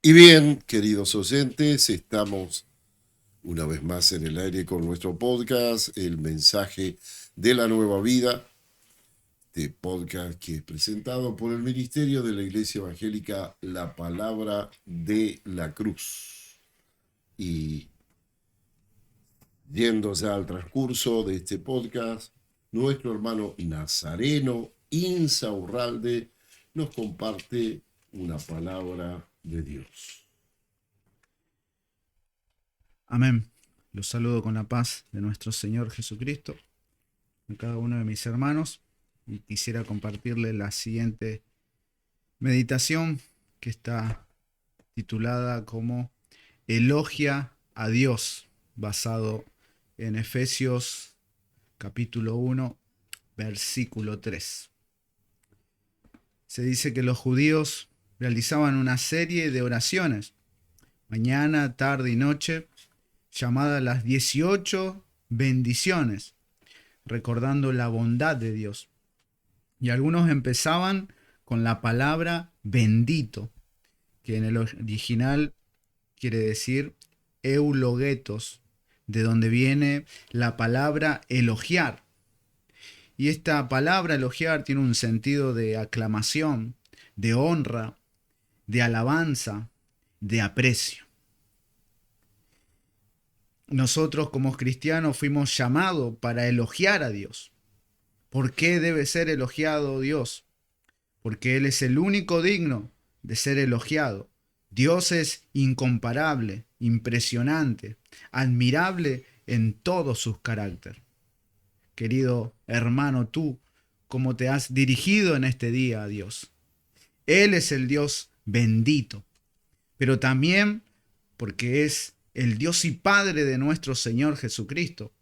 Y bien, queridos oyentes, estamos una vez más en el aire con nuestro podcast, El Mensaje de la Nueva Vida, este podcast que es presentado por el Ministerio de la Iglesia Evangélica La Palabra de la Cruz. Y yendo ya al transcurso de este podcast, nuestro hermano Nazareno Insaurralde nos comparte una palabra de Dios. Amén. Los saludo con la paz de nuestro Señor Jesucristo a cada uno de mis hermanos y quisiera compartirles la siguiente meditación que está titulada como Elogia a Dios, basado en Efesios capítulo 1, versículo 3. Se dice que los judíos realizaban una serie de oraciones, mañana, tarde y noche, llamadas las 18 bendiciones, recordando la bondad de Dios. Y algunos empezaban con la palabra bendito, que en el original quiere decir eulogetos, de donde viene la palabra elogiar. Y esta palabra elogiar tiene un sentido de aclamación, de honra, de alabanza, de aprecio. Nosotros como cristianos fuimos llamados para elogiar a Dios. ¿Por qué debe ser elogiado Dios? Porque Él es el único digno de ser elogiado. Dios es incomparable, impresionante, admirable en todos sus caracteres. Querido hermano, tú, ¿cómo te has dirigido en este día a Dios? Él es el Dios bendito, pero también porque es el Dios y Padre de nuestro Señor Jesucristo,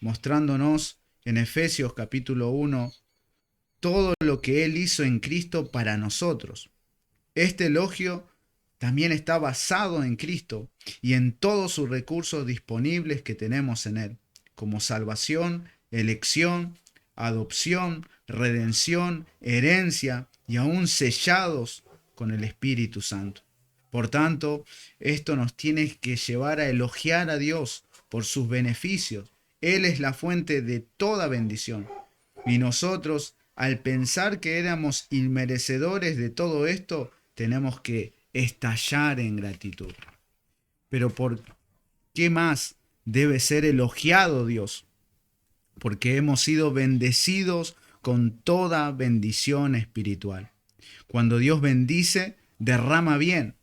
mostrándonos en Efesios capítulo 1 todo lo que Él hizo en Cristo para nosotros. Este elogio también está basado en Cristo y en todos sus recursos disponibles que tenemos en Él, como salvación, elección, adopción, redención, herencia y aún sellados con el Espíritu Santo. Por tanto, esto nos tiene que llevar a elogiar a Dios por sus beneficios. Él es la fuente de toda bendición. Y nosotros, al pensar que éramos inmerecedores de todo esto, tenemos que estallar en gratitud. Pero ¿por qué más debe ser elogiado Dios? Porque hemos sido bendecidos con toda bendición espiritual. Cuando Dios bendice, derrama bien.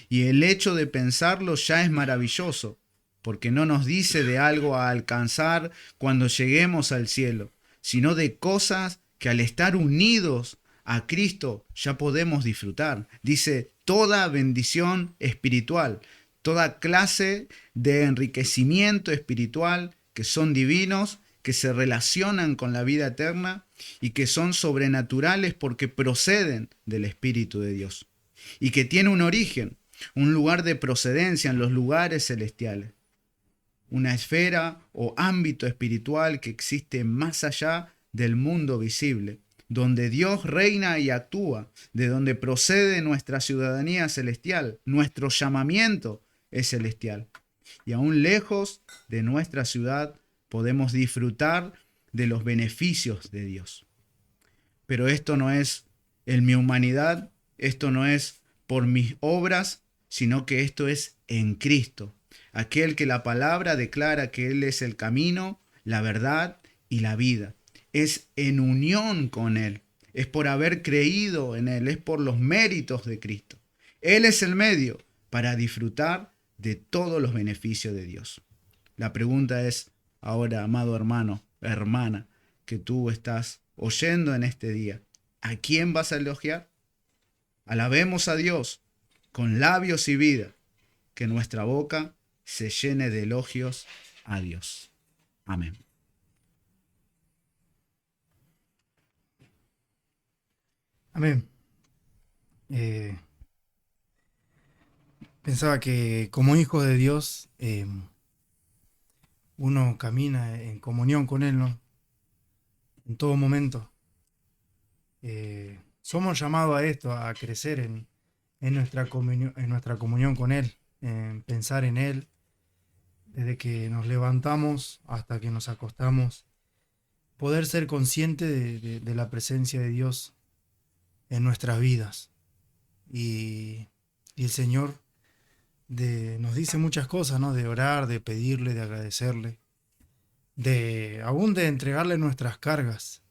Y el hecho de pensarlo ya es maravilloso, porque no nos dice de algo a alcanzar cuando lleguemos al cielo, sino de cosas que al estar unidos a Cristo ya podemos disfrutar. Dice, toda bendición espiritual, toda clase de enriquecimiento espiritual que son divinos, que se relacionan con la vida eterna y que son sobrenaturales porque proceden del Espíritu de Dios y que tiene un origen, un lugar de procedencia en los lugares celestiales, una esfera o ámbito espiritual que existe más allá del mundo visible, donde Dios reina y actúa, de donde procede nuestra ciudadanía celestial, nuestro llamamiento es celestial. Y aún lejos de nuestra ciudad podemos disfrutar de los beneficios de Dios. Pero esto no es en mi humanidad, esto no es por mis obras, sino que esto es en Cristo, aquel que la palabra declara que Él es el camino, la verdad y la vida. Es en unión con Él, es por haber creído en Él, es por los méritos de Cristo. Él es el medio para disfrutar de todos los beneficios de Dios. La pregunta es ahora, amado hermano, hermana, que tú estás oyendo en este día, ¿a quién vas a elogiar? Alabemos a Dios con labios y vida, que nuestra boca se llene de elogios a Dios. Amén. Amén. Pensaba que como hijo de Dios uno camina en comunión con Él, ¿no? En todo momento. Somos llamados a esto, a crecer en nuestra comunión con Él, en pensar en Él, desde que nos levantamos hasta que nos acostamos, poder ser consciente de la presencia de Dios en nuestras vidas. Y el Señor nos dice muchas cosas, ¿no? De orar, de pedirle, de agradecerle, aún de entregarle nuestras cargas.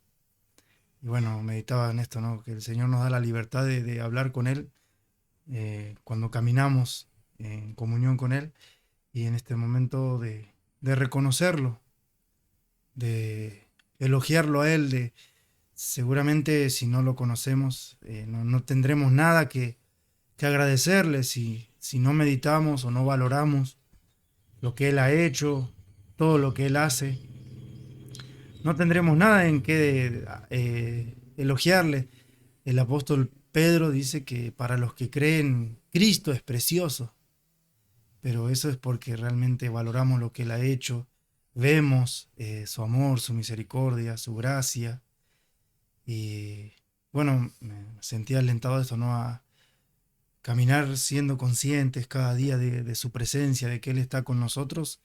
Y bueno, meditaba en esto, ¿no? Que el Señor nos da la libertad de hablar con Él cuando caminamos en comunión con Él, y en este momento de reconocerlo, de elogiarlo a Él. Seguramente si no lo conocemos, no tendremos nada que agradecerle si no meditamos o no valoramos lo que Él ha hecho, todo lo que Él hace. No tendremos nada en que elogiarle. El apóstol Pedro dice que para los que creen, Cristo es precioso, pero eso es porque realmente valoramos lo que Él ha hecho, vemos su amor, su misericordia, su gracia. Y bueno, me sentí alentado de esto, ¿no? A caminar siendo conscientes cada día de su presencia, de que Él está con nosotros,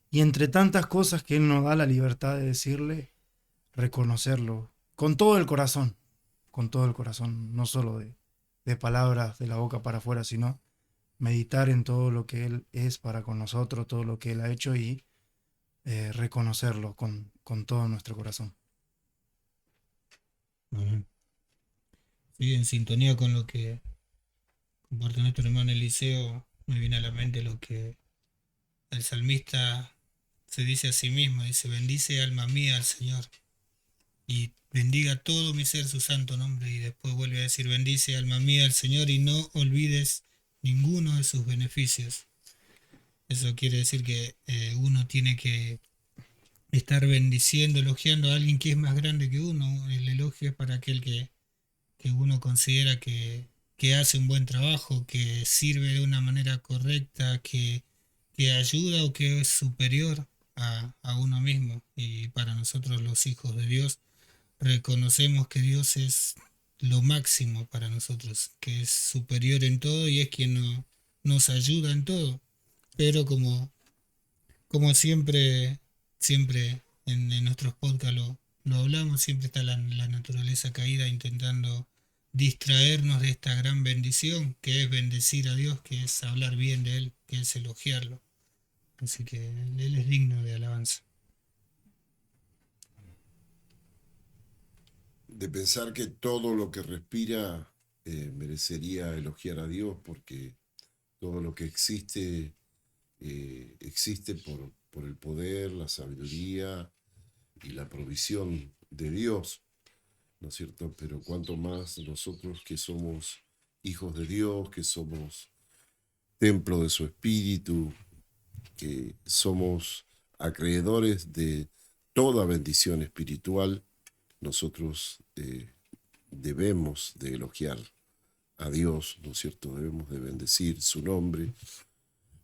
y entre tantas cosas que Él nos da la libertad de decirle, reconocerlo con todo el corazón, no solo de palabras de la boca para afuera, sino meditar en todo lo que Él es para con nosotros, todo lo que Él ha hecho, y reconocerlo con todo nuestro corazón. Amén. Sí, en sintonía con lo que comparte nuestro hermano Eliseo, me viene a la mente lo que el salmista se dice a sí mismo, dice: bendice alma mía al Señor, y bendiga todo mi ser su santo nombre, y después vuelve a decir: bendice alma mía al Señor y no olvides ninguno de sus beneficios. Eso quiere decir que uno tiene que estar bendiciendo, elogiando a alguien que es más grande que uno. El elogio es para aquel que uno considera que hace un buen trabajo, que sirve de una manera correcta, que ayuda o que es superior a uno mismo. Y para nosotros los hijos de Dios, reconocemos que Dios es lo máximo para nosotros, que es superior en todo y es quien nos ayuda en todo. Pero como siempre en nuestros podcasts lo hablamos, siempre está la naturaleza caída intentando distraernos de esta gran bendición que es bendecir a Dios, que es hablar bien de Él, que es elogiarlo. Así que Él es digno de alabanza. De pensar que todo lo que respira merecería elogiar a Dios, porque todo lo que existe existe por el poder, la sabiduría y la provisión de Dios, ¿no es cierto? Pero cuanto más nosotros que somos hijos de Dios, que somos templo de su espíritu, que somos acreedores de toda bendición espiritual, nosotros debemos de elogiar a Dios, ¿no es cierto? Debemos de bendecir su nombre.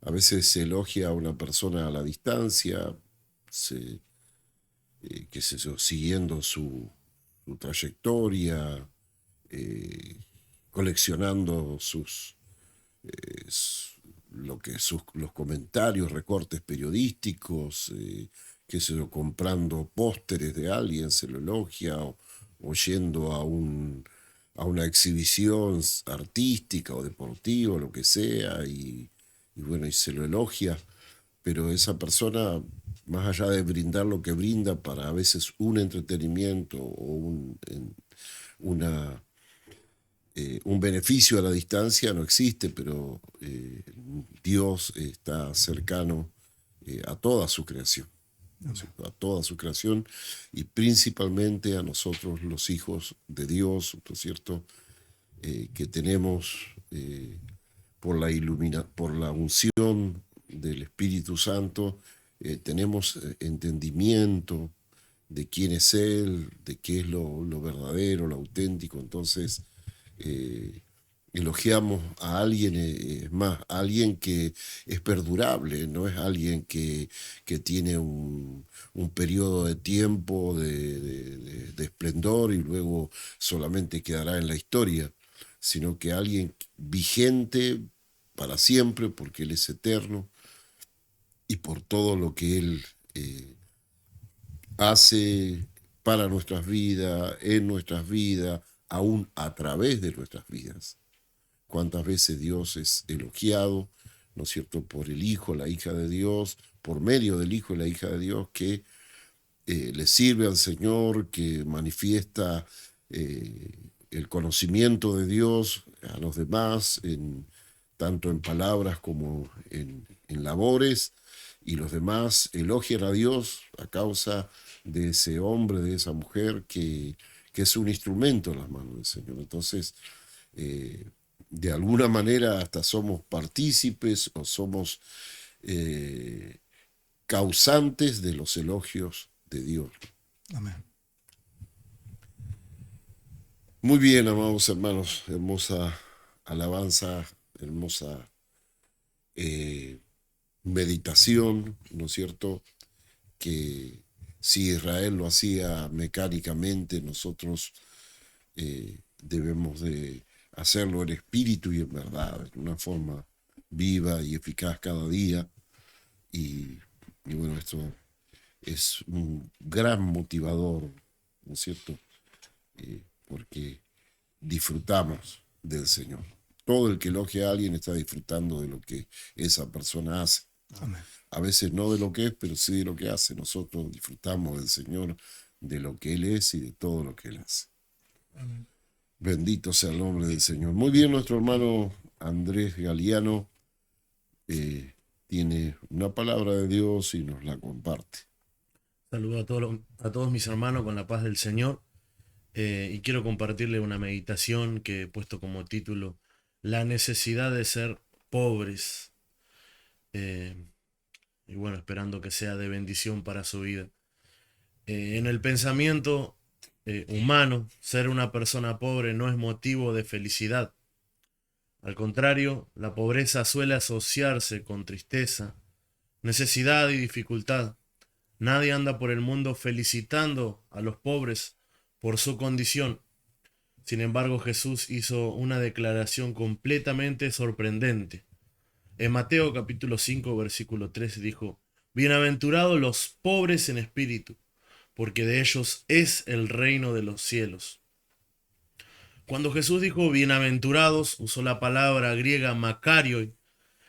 A veces se elogia a una persona a la distancia, qué sé yo, siguiendo su trayectoria, coleccionando eh, los comentarios, recortes periodísticos, qué sé yo, comprando pósteres de alguien, se lo elogia, o yendo a una exhibición artística o deportiva, lo que sea, y bueno, y se lo elogia, pero esa persona, más allá de brindar lo que brinda para a veces un entretenimiento o una, un beneficio a la distancia, no existe, pero Dios está cercano a toda su creación, ¿no es cierto? A toda su creación, y principalmente a nosotros los hijos de Dios, ¿no es cierto? Que tenemos por la unción del Espíritu Santo, tenemos entendimiento de quién es Él, de qué es lo verdadero, lo auténtico. Entonces, elogiamos a alguien, es más, a alguien que es perdurable, no es alguien que tiene un periodo de tiempo de esplendor y luego solamente quedará en la historia, sino que alguien vigente para siempre, porque Él es eterno, y por todo lo que Él hace para nuestras vidas, en nuestras vidas, aún a través de nuestras vidas. Cuántas veces Dios es elogiado, ¿no es cierto?, por el Hijo, la hija de Dios, por medio del Hijo y la hija de Dios, que le sirve al Señor, que manifiesta el conocimiento de Dios a los demás, tanto en palabras como en labores, y los demás elogian a Dios a causa de ese hombre, de esa mujer que es un instrumento en las manos del Señor. Entonces, de alguna manera hasta somos partícipes o somos causantes de los elogios de Dios. Amén. Muy bien, amados hermanos, hermosa alabanza, hermosa meditación, ¿no es cierto? Que si Israel lo hacía mecánicamente, nosotros debemos de hacerlo en espíritu y en verdad, en una forma viva y eficaz cada día. Y bueno, esto es un gran motivador, ¿no es cierto? Porque disfrutamos del Señor. Todo el que elogia a alguien está disfrutando de lo que esa persona hace. Amén. A veces no de lo que es, pero sí de lo que hace. Nosotros disfrutamos del Señor, de lo que Él es y de todo lo que Él hace. Amén. Bendito sea el nombre del Señor. Muy bien, nuestro hermano Andrés Galiano tiene una palabra de Dios y nos la comparte. Saludo a todos mis hermanos con la paz del Señor. Y quiero compartirle una meditación que he puesto como título: La necesidad de ser pobres. Y bueno, esperando que sea de bendición para su vida. En el pensamiento humano, ser una persona pobre no es motivo de felicidad. Al contrario, la pobreza suele asociarse con tristeza, necesidad y dificultad. Nadie anda por el mundo felicitando a los pobres por su condición. Sin embargo, Jesús hizo una declaración completamente sorprendente. En Mateo capítulo 5, versículo 3 dijo: Bienaventurados los pobres en espíritu, porque de ellos es el reino de los cielos. Cuando Jesús dijo bienaventurados, usó la palabra griega makarioi.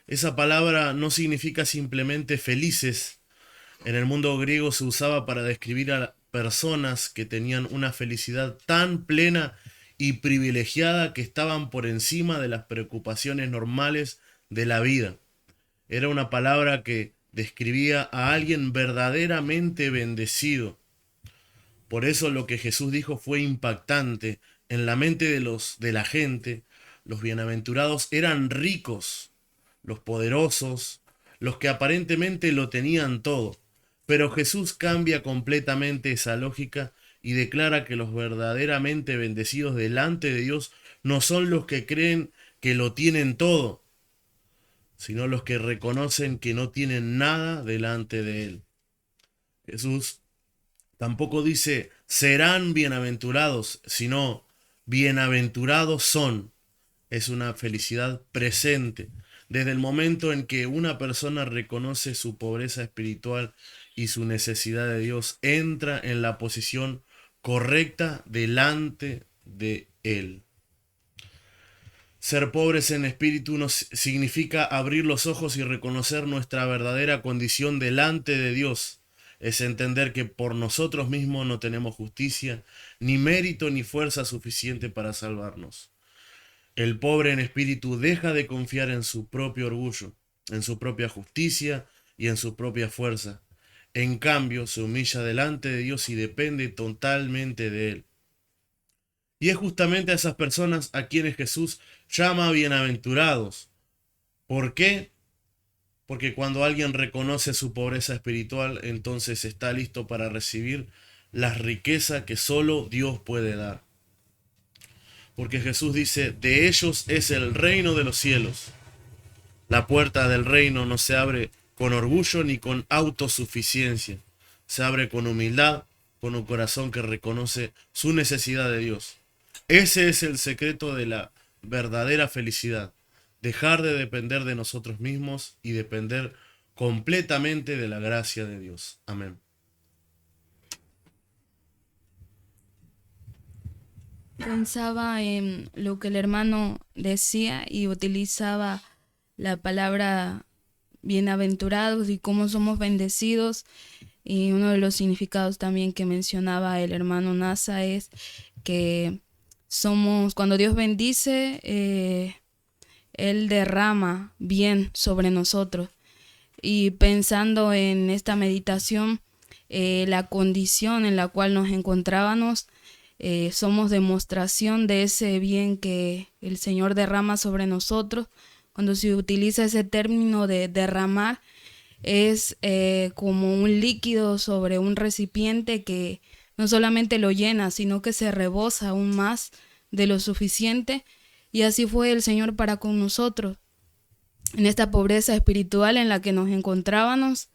Esa palabra no significa simplemente felices. En el mundo griego se usaba para describir a personas que tenían una felicidad tan plena y privilegiada que estaban por encima de las preocupaciones normales de la vida. Era una palabra que describía a alguien verdaderamente bendecido. Por eso lo que Jesús dijo fue impactante. En la mente de la gente, los bienaventurados eran ricos, los poderosos, los que aparentemente lo tenían todo. Pero Jesús cambia completamente esa lógica y declara que los verdaderamente bendecidos delante de Dios no son los que creen que lo tienen todo, sino los que reconocen que no tienen nada delante de Él. Jesús tampoco dice serán bienaventurados, sino bienaventurados son. Es una felicidad presente. Desde el momento en que una persona reconoce su pobreza espiritual y su necesidad de Dios, entra en la posición correcta delante de Él. Ser pobres en espíritu nos significa abrir los ojos y reconocer nuestra verdadera condición delante de Dios. Es entender que por nosotros mismos no tenemos justicia, ni mérito, ni fuerza suficiente para salvarnos. El pobre en espíritu deja de confiar en su propio orgullo, en su propia justicia y en su propia fuerza. En cambio, se humilla delante de Dios y depende totalmente de Él. Y es justamente a esas personas a quienes Jesús llama bienaventurados. ¿Por qué? Porque cuando alguien reconoce su pobreza espiritual, entonces está listo para recibir las riquezas que solo Dios puede dar. Porque Jesús dice, de ellos es el reino de los cielos. La puerta del reino no se abre con orgullo ni con autosuficiencia. Se abre con humildad, con un corazón que reconoce su necesidad de Dios. Ese es el secreto de la verdadera felicidad. Dejar de depender de nosotros mismos y depender completamente de la gracia de Dios. Amén. Pensaba en lo que el hermano decía y utilizaba la palabra bienaventurados y cómo somos bendecidos. Y uno de los significados también que mencionaba el hermano Nasa es que somos, cuando Dios bendice, Él derrama bien sobre nosotros. Y pensando en esta meditación, la condición en la cual nos encontrábamos, somos demostración de ese bien que el Señor derrama sobre nosotros. Cuando se utiliza ese término de derramar, es como un líquido sobre un recipiente que no solamente lo llena, sino que se rebosa aún más de lo suficiente. Y así fue el Señor para con nosotros. En esta pobreza espiritual en la que nos encontrábamos,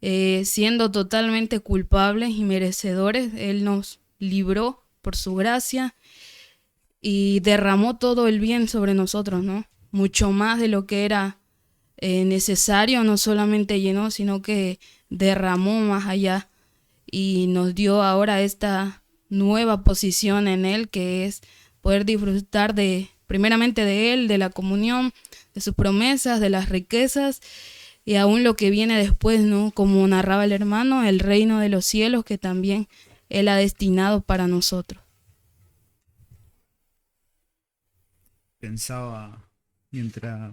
siendo totalmente culpables y merecedores, Él nos libró por su gracia y derramó todo el bien sobre nosotros, ¿no? Mucho más de lo que era necesario, no solamente llenó, sino que derramó más allá y nos dio ahora esta nueva posición en Él, que es poder disfrutar primeramente de Él, de la comunión, de sus promesas, de las riquezas y aún lo que viene después, ¿no? Como narraba el hermano, el reino de los cielos que también Él ha destinado para nosotros. Pensaba mientras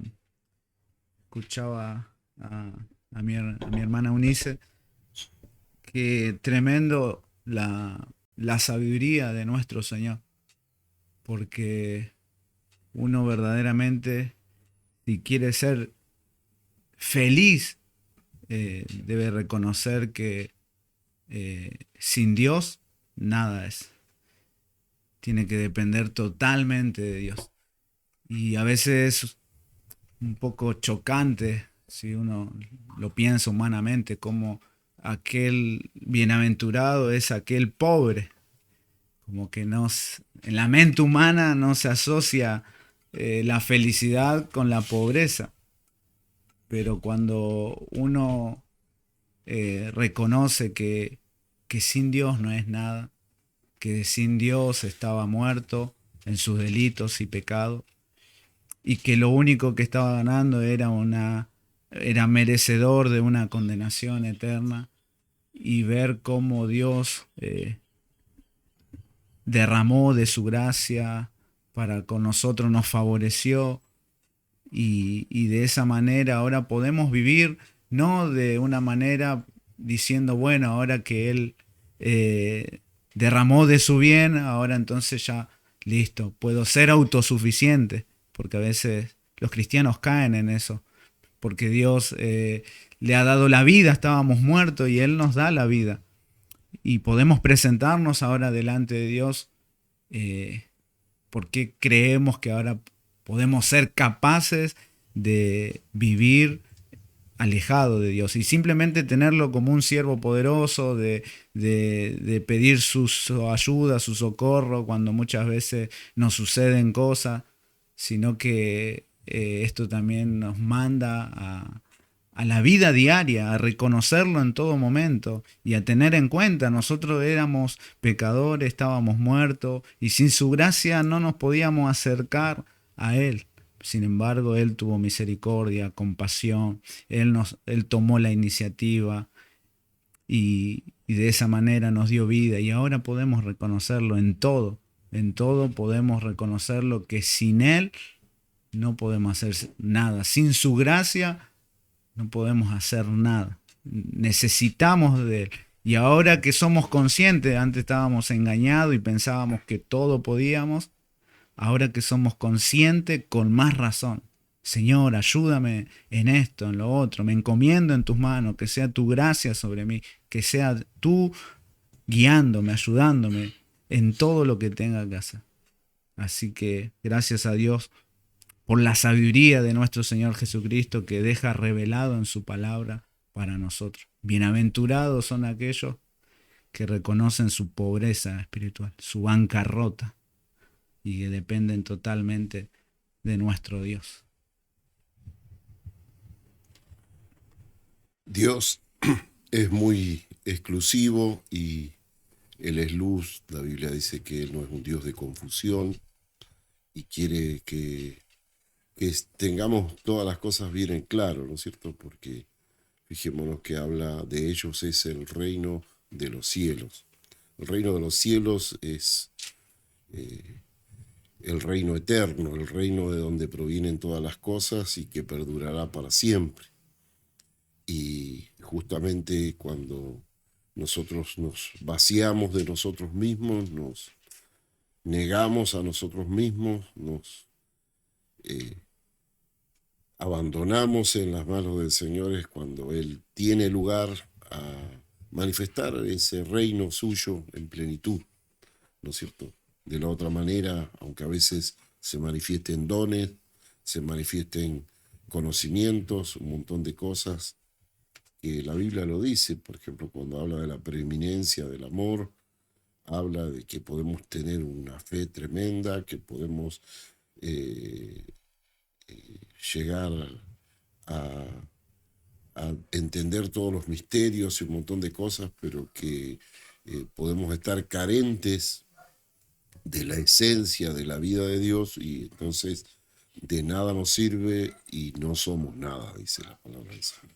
escuchaba a mi hermana Eunice, que tremendo la sabiduría de nuestro Señor, porque uno verdaderamente, si quiere ser feliz, debe reconocer que sin Dios nada es. Tiene que depender totalmente de Dios. Y a veces es un poco chocante, si uno lo piensa humanamente, como aquel bienaventurado es aquel pobre. Como que en la mente humana no se asocia la felicidad con la pobreza. Pero cuando uno reconoce que sin Dios no es nada, que sin Dios estaba muerto en sus delitos y pecados, y que lo único que estaba ganando era merecedor de una condenación eterna, y ver cómo Dios derramó de su gracia para con nosotros, nos favoreció, y de esa manera ahora podemos vivir, no de una manera diciendo, bueno, ahora que Él derramó de su bien, ahora entonces ya listo, puedo ser autosuficiente, porque a veces los cristianos caen en eso, porque Dios le ha dado la vida, estábamos muertos y Él nos da la vida. Y podemos presentarnos ahora delante de Dios porque creemos que ahora podemos ser capaces de vivir alejado de Dios y simplemente tenerlo como un siervo poderoso, de pedir su ayuda, su socorro cuando muchas veces nos suceden cosas, sino que esto también nos manda a la vida diaria, a reconocerlo en todo momento y a tener en cuenta, nosotros éramos pecadores, estábamos muertos y sin su gracia no nos podíamos acercar a Él. Sin embargo, Él tuvo misericordia, compasión, Él tomó la iniciativa y de esa manera nos dio vida y ahora podemos reconocerlo en todo podemos reconocerlo que sin Él no podemos hacer nada, sin su gracia no podemos hacer nada, necesitamos de Él. Y ahora que somos conscientes, antes estábamos engañados y pensábamos que todo podíamos, ahora que somos conscientes, con más razón. Señor, ayúdame en esto, en lo otro, me encomiendo en tus manos, que sea tu gracia sobre mí, que sea tú guiándome, ayudándome en todo lo que tenga que hacer. Así que gracias a Dios por la sabiduría de nuestro Señor Jesucristo que deja revelado en su palabra para nosotros. Bienaventurados son aquellos que reconocen su pobreza espiritual, su bancarrota, y que dependen totalmente de nuestro Dios. Dios es muy exclusivo y Él es luz. La Biblia dice que Él no es un Dios de confusión y quiere que tengamos todas las cosas bien en claro, ¿no es cierto? Porque fijémonos que habla de ellos es el reino de los cielos. El reino de los cielos es el reino eterno, el reino de donde provienen todas las cosas y que perdurará para siempre. Y justamente cuando nosotros nos vaciamos de nosotros mismos, nos negamos a nosotros mismos, nos abandonamos en las manos del Señor, es cuando Él tiene lugar a manifestar ese reino suyo en plenitud, ¿no es cierto? De la otra manera, aunque a veces se manifiesten dones, se manifiesten conocimientos, un montón de cosas, que la Biblia lo dice, por ejemplo, cuando habla de la preeminencia del amor, habla de que podemos tener una fe tremenda, que podemos llegar a entender todos los misterios y un montón de cosas, pero que podemos estar carentes de la esencia de la vida de Dios y entonces de nada nos sirve y no somos nada, dice la palabra del Señor.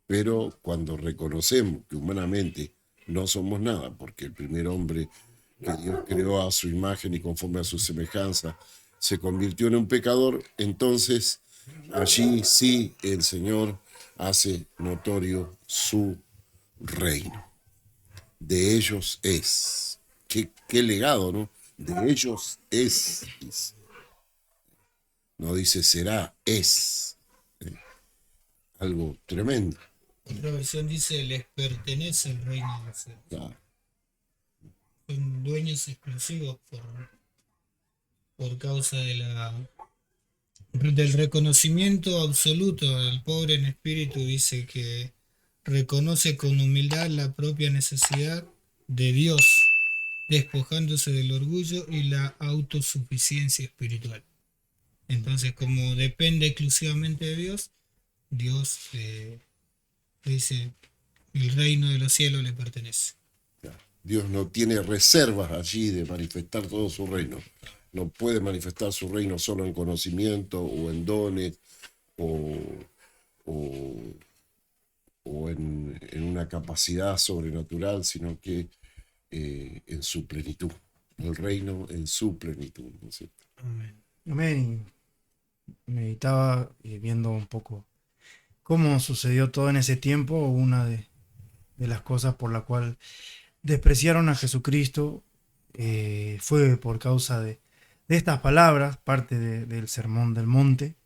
Pero cuando reconocemos que humanamente no somos nada, porque el primer hombre que Dios creó a su imagen y conforme a su semejanza se convirtió en un pecador, entonces allí sí el Señor hace notorio su reino. De ellos es. Qué legado, ¿no? De ellos es, dice. No dice será, es. Algo tremendo. Otra versión dice, les pertenece el reino de los cielos. Claro. Son dueños exclusivos por causa del reconocimiento absoluto. El pobre en espíritu dice que reconoce con humildad la propia necesidad de Dios, despojándose del orgullo y la autosuficiencia espiritual. Entonces, como depende exclusivamente de Dios, Dios dice, el reino de los cielos le pertenece. Dios no tiene reservas allí de manifestar todo su reino. No puede manifestar su reino solo en conocimiento o en dones o en una capacidad sobrenatural, sino que en su plenitud. El reino en su plenitud, ¿no es cierto? Amén. Y meditaba viendo un poco cómo sucedió todo en ese tiempo. Una de las cosas por la cual despreciaron a Jesucristo fue por causa de estas palabras, parte del Sermón del Monte,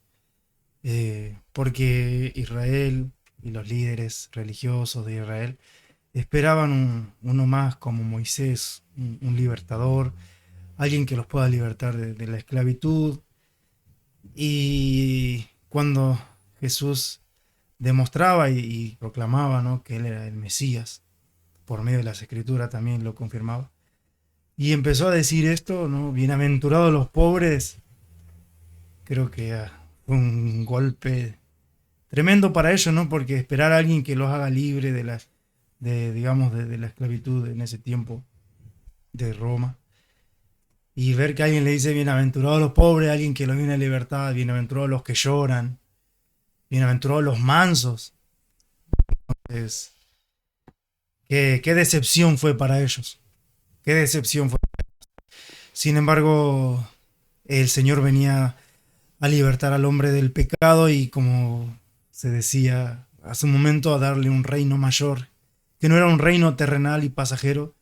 porque Israel y los líderes religiosos de Israel esperaban uno más como Moisés, un libertador, alguien que los pueda libertar de la esclavitud. Y cuando Jesús demostraba y proclamaba, ¿no?, que él era el Mesías, por medio de las Escrituras también lo confirmaba, y empezó a decir esto, ¿no?, bienaventurados los pobres, creo que fue un golpe tremendo para ellos, ¿no?, porque esperar a alguien que los haga libre de la esclavitud en ese tiempo de Roma, y ver que alguien le dice bienaventurados los pobres, alguien que los viene a libertad, bienaventurados los que lloran, bienaventurados los mansos. Entonces, qué decepción fue para ellos. Qué decepción fue. Sin embargo, el Señor venía a libertar al hombre del pecado y, como se decía hace un momento, a darle un reino mayor, que no era un reino terrenal y pasajero,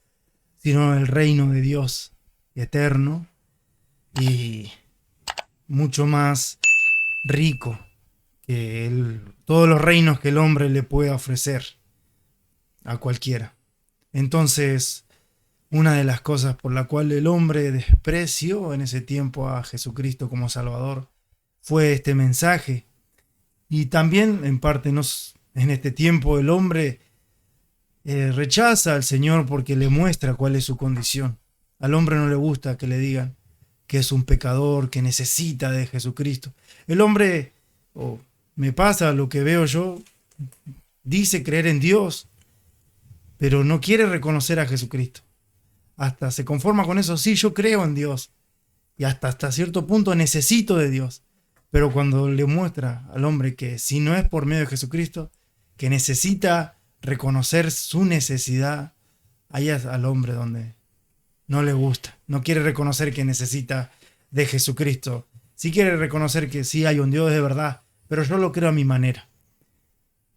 sino el reino de Dios eterno y mucho más rico que todos los reinos que el hombre le puede ofrecer a cualquiera. Entonces, una de las cosas por la cual el hombre despreció en ese tiempo a Jesucristo como Salvador fue este mensaje. Y también, en parte, en este tiempo el hombre rechaza al Señor porque le muestra cuál es su condición. Al hombre no le gusta que le digan que es un pecador, que necesita de Jesucristo. El hombre, me pasa lo que veo yo, dice creer en Dios, pero no quiere reconocer a Jesucristo. Hasta se conforma con eso, sí, yo creo en Dios, y hasta cierto punto necesito de Dios. Pero cuando le muestra al hombre que si no es por medio de Jesucristo, que necesita reconocer su necesidad, ahí es al hombre donde no le gusta. No quiere reconocer que necesita de Jesucristo. Sí quiere reconocer que sí hay un Dios de verdad, pero yo lo creo a mi manera.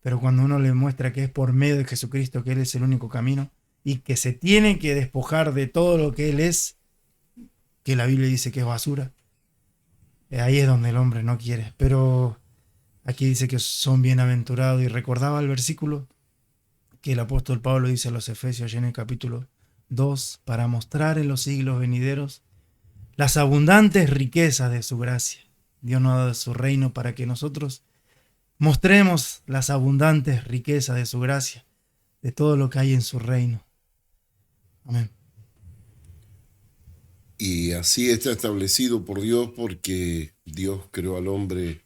Pero cuando uno le muestra que es por medio de Jesucristo, que Él es el único camino, y que se tiene que despojar de todo lo que Él es, que la Biblia dice que es basura, ahí es donde el hombre no quiere. Pero aquí dice que son bienaventurados, y recordaba el versículo que el apóstol Pablo dice a los Efesios allá en el capítulo 2, para mostrar en los siglos venideros las abundantes riquezas de su gracia. Dios nos ha dado su reino para que nosotros mostremos las abundantes riquezas de su gracia, de todo lo que hay en su reino. Amén. Y así está establecido por Dios, porque Dios creó al hombre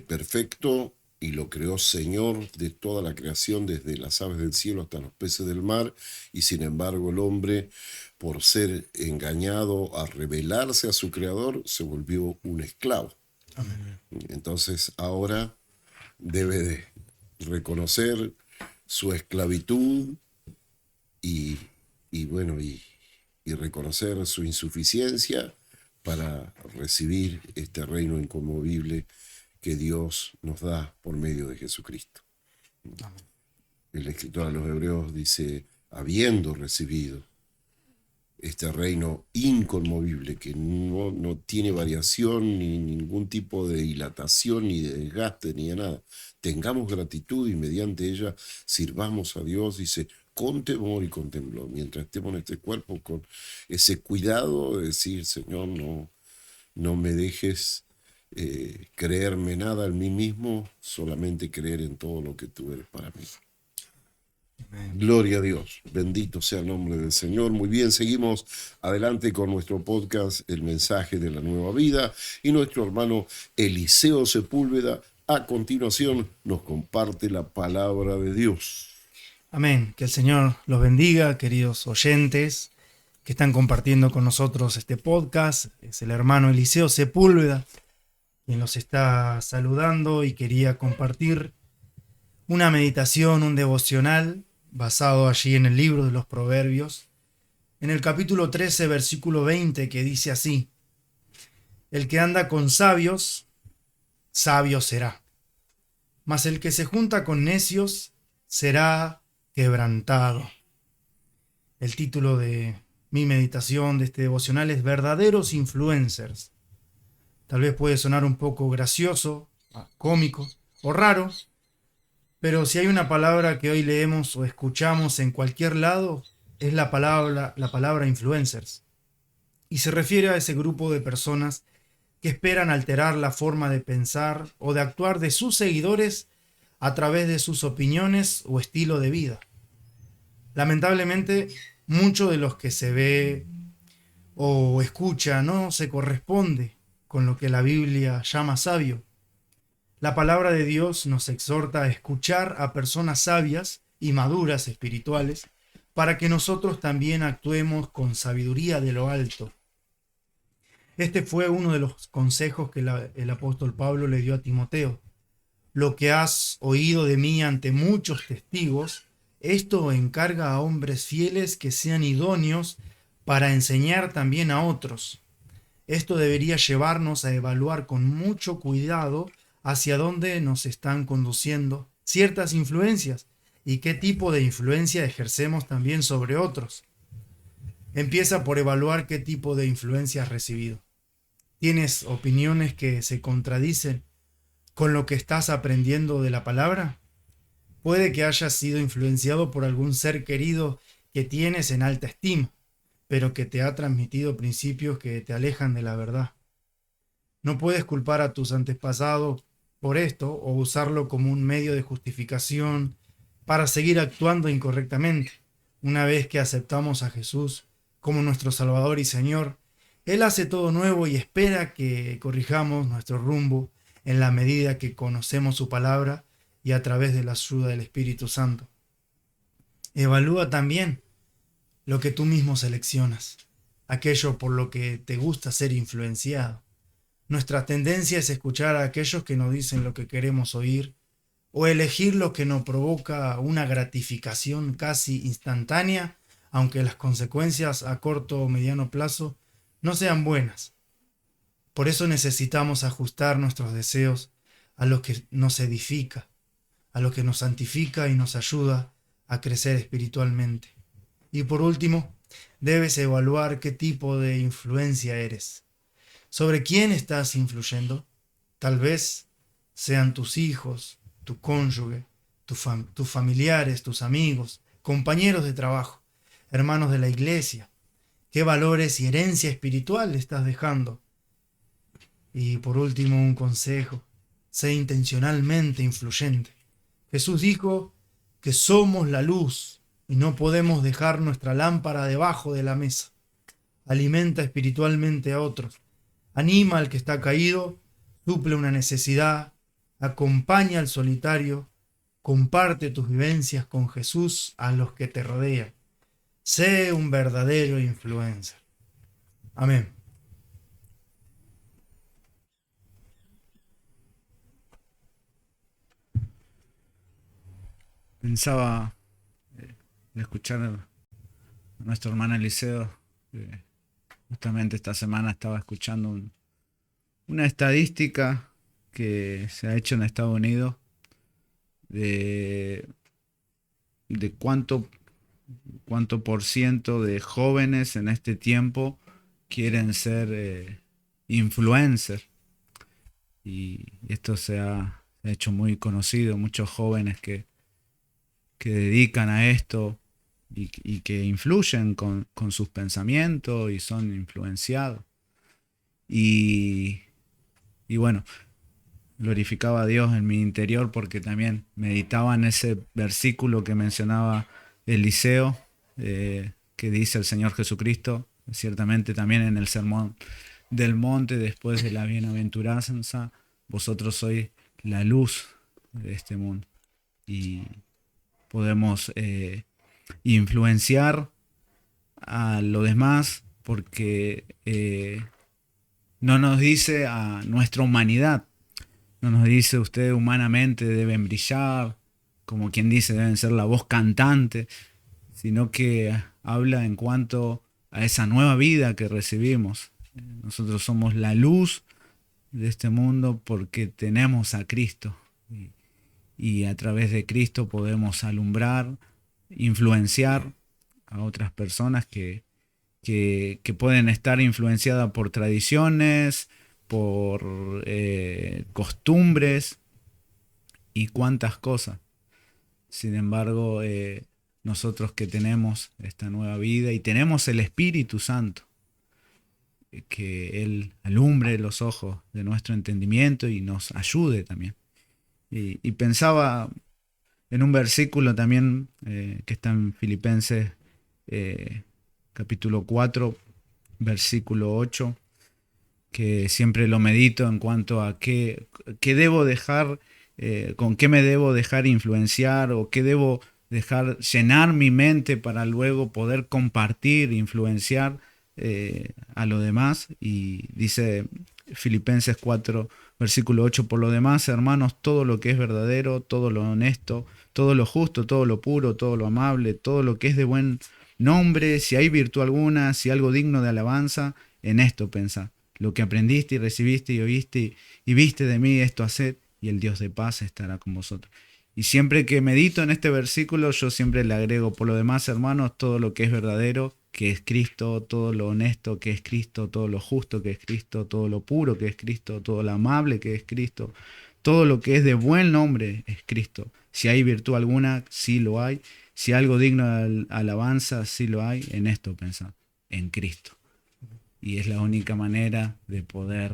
perfecto y lo creó Señor de toda la creación, desde las aves del cielo hasta los peces del mar, y sin embargo el hombre, por ser engañado a rebelarse a su creador, se volvió un esclavo. Amén. Entonces ahora debe de reconocer su esclavitud y reconocer su insuficiencia para recibir este reino inconmovible que Dios nos da por medio de Jesucristo. Amén. El escritor a los Hebreos dice, habiendo recibido este reino inconmovible que no tiene variación ni ningún tipo de dilatación ni de desgaste ni de nada, tengamos gratitud y mediante ella sirvamos a Dios, dice, con temor y con temblor, mientras estemos en este cuerpo, con ese cuidado de decir, Señor, no me dejes creerme nada en mí mismo, solamente creer en todo lo que tú eres para mí. Amén. Gloria a Dios, bendito sea el nombre del Señor. Muy bien, seguimos adelante con nuestro podcast, El Mensaje de la Nueva Vida, y nuestro hermano Eliseo Sepúlveda a continuación nos comparte la palabra de Dios. Amén. Que el Señor los bendiga, queridos oyentes que están compartiendo con nosotros este podcast. Es el hermano Eliseo Sepúlveda quien los está saludando, y quería compartir una meditación, un devocional basado allí en el libro de los Proverbios, en el capítulo 13, versículo 20, que dice así: el que anda con sabios, sabio será, mas el que se junta con necios será quebrantado. El título de mi meditación de este devocional es Verdaderos Influencers. Tal vez puede sonar un poco gracioso, cómico o raro, pero si hay una palabra que hoy leemos o escuchamos en cualquier lado, es la palabra influencers. Y se refiere a ese grupo de personas que esperan alterar la forma de pensar o de actuar de sus seguidores a través de sus opiniones o estilo de vida. Lamentablemente, mucho de los que se ve o escucha no se corresponde con lo que la Biblia llama sabio. La palabra de Dios nos exhorta a escuchar a personas sabias y maduras espirituales para que nosotros también actuemos con sabiduría de lo alto. Este fue uno de los consejos que el apóstol Pablo le dio a Timoteo. Lo que has oído de mí ante muchos testigos, esto encarga a hombres fieles que sean idóneos para enseñar también a otros. Esto debería llevarnos a evaluar con mucho cuidado hacia dónde nos están conduciendo ciertas influencias y qué tipo de influencia ejercemos también sobre otros. Empieza por evaluar qué tipo de influencia has recibido. ¿Tienes opiniones que se contradicen con lo que estás aprendiendo de la palabra? Puede que hayas sido influenciado por algún ser querido que tienes en alta estima, pero que te ha transmitido principios que te alejan de la verdad. No puedes culpar a tus antepasados por esto o usarlo como un medio de justificación para seguir actuando incorrectamente. Una vez que aceptamos a Jesús como nuestro Salvador y Señor, Él hace todo nuevo y espera que corrijamos nuestro rumbo en la medida que conocemos su palabra y a través de la ayuda del Espíritu Santo. Evalúa también lo que tú mismo seleccionas, aquello por lo que te gusta ser influenciado. Nuestra tendencia es escuchar a aquellos que nos dicen lo que queremos oír o elegir lo que nos provoca una gratificación casi instantánea, aunque las consecuencias a corto o mediano plazo no sean buenas. Por eso necesitamos ajustar nuestros deseos a lo que nos edifica, a lo que nos santifica y nos ayuda a crecer espiritualmente. Y por último, debes evaluar qué tipo de influencia eres. ¿Sobre quién estás influyendo? Tal vez sean tus hijos, tu cónyuge, tus familiares, tus amigos, compañeros de trabajo, hermanos de la iglesia. ¿Qué valores y herencia espiritual estás dejando? Y por último, un consejo: sé intencionalmente influyente. Jesús dijo que somos la luz y no podemos dejar nuestra lámpara debajo de la mesa. Alimenta espiritualmente a otros. Anima al que está caído, suple una necesidad, acompaña al solitario, comparte tus vivencias con Jesús a los que te rodean. Sé un verdadero influencer. Amén. Pensaba de escuchar a nuestro hermano Eliseo. Justamente esta semana estaba escuchando una estadística que se ha hecho en Estados Unidos de cuánto por ciento de jóvenes en este tiempo quieren ser influencers. Y esto se ha hecho muy conocido, muchos jóvenes que dedican a esto y que influyen con sus pensamientos y son influenciados. Y bueno, glorificaba a Dios en mi interior porque también meditaba en ese versículo que mencionaba Eliseo, que dice el Señor Jesucristo, ciertamente también en el Sermón del Monte, después de la bienaventuranza: vosotros sois la luz de este mundo. Y podemos influenciar a los demás porque no nos dice a nuestra humanidad, no nos dice ustedes humanamente deben brillar, como quien dice deben ser la voz cantante, sino que habla en cuanto a esa nueva vida que recibimos. Nosotros somos la luz de este mundo porque tenemos a Cristo. Y a través de Cristo podemos alumbrar, influenciar a otras personas que pueden estar influenciadas por tradiciones, por costumbres y cuantas cosas. Sin embargo, nosotros que tenemos esta nueva vida y tenemos el Espíritu Santo, que Él alumbre los ojos de nuestro entendimiento y nos ayude también. Y pensaba en un versículo también que está en Filipenses capítulo 4, versículo 8, que siempre lo medito en cuanto a qué debo dejar, con qué me debo dejar influenciar o qué debo dejar llenar mi mente para luego poder compartir, influenciar a los demás. Y dice Filipenses 4, versículo 8: por lo demás, hermanos, todo lo que es verdadero, todo lo honesto, todo lo justo, todo lo puro, todo lo amable, todo lo que es de buen nombre, si hay virtud alguna, si algo digno de alabanza, en esto pensad. Lo que aprendiste y recibiste y oíste y viste de mí, esto haced, y el Dios de paz estará con vosotros. Y siempre que medito en este versículo, yo siempre le agrego: por lo demás, hermanos, todo lo que es verdadero, que es Cristo, todo lo honesto, que es Cristo, todo lo justo, que es Cristo, todo lo puro, que es Cristo, todo lo amable, que es Cristo, todo lo que es de buen nombre, es Cristo. Si hay virtud alguna, sí lo hay. Si algo digno de alabanza, sí lo hay. En esto pensad, en Cristo. Y es la única manera de poder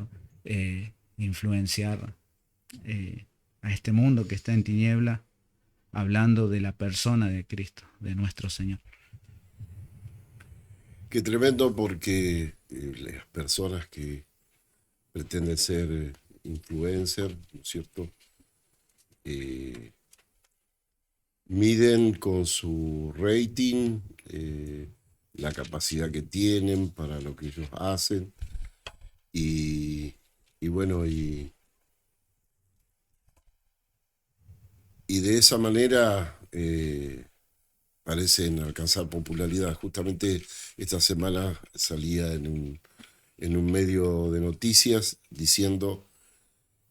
influenciar a este mundo que está en tiniebla, hablando de la persona de Cristo, de nuestro Señor. Qué tremendo porque las personas que pretenden ser influencers, ¿no es cierto? Miden con su rating la capacidad que tienen para lo que ellos hacen y bueno, y de esa manera parecen alcanzar popularidad. Justamente esta semana salía en un medio de noticias diciendo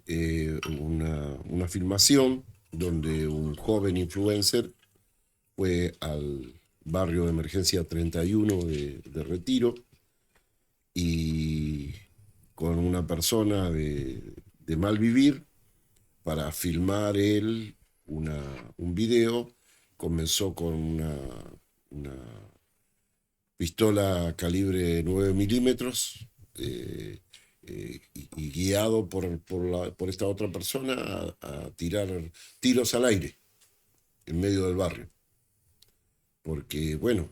una filmación donde un joven influencer fue al barrio de emergencia 31 de Retiro y con una persona de mal vivir para filmar él un video. Comenzó con una pistola calibre 9 milímetros y guiado por esta otra persona a tirar tiros al aire en medio del barrio. Porque, bueno,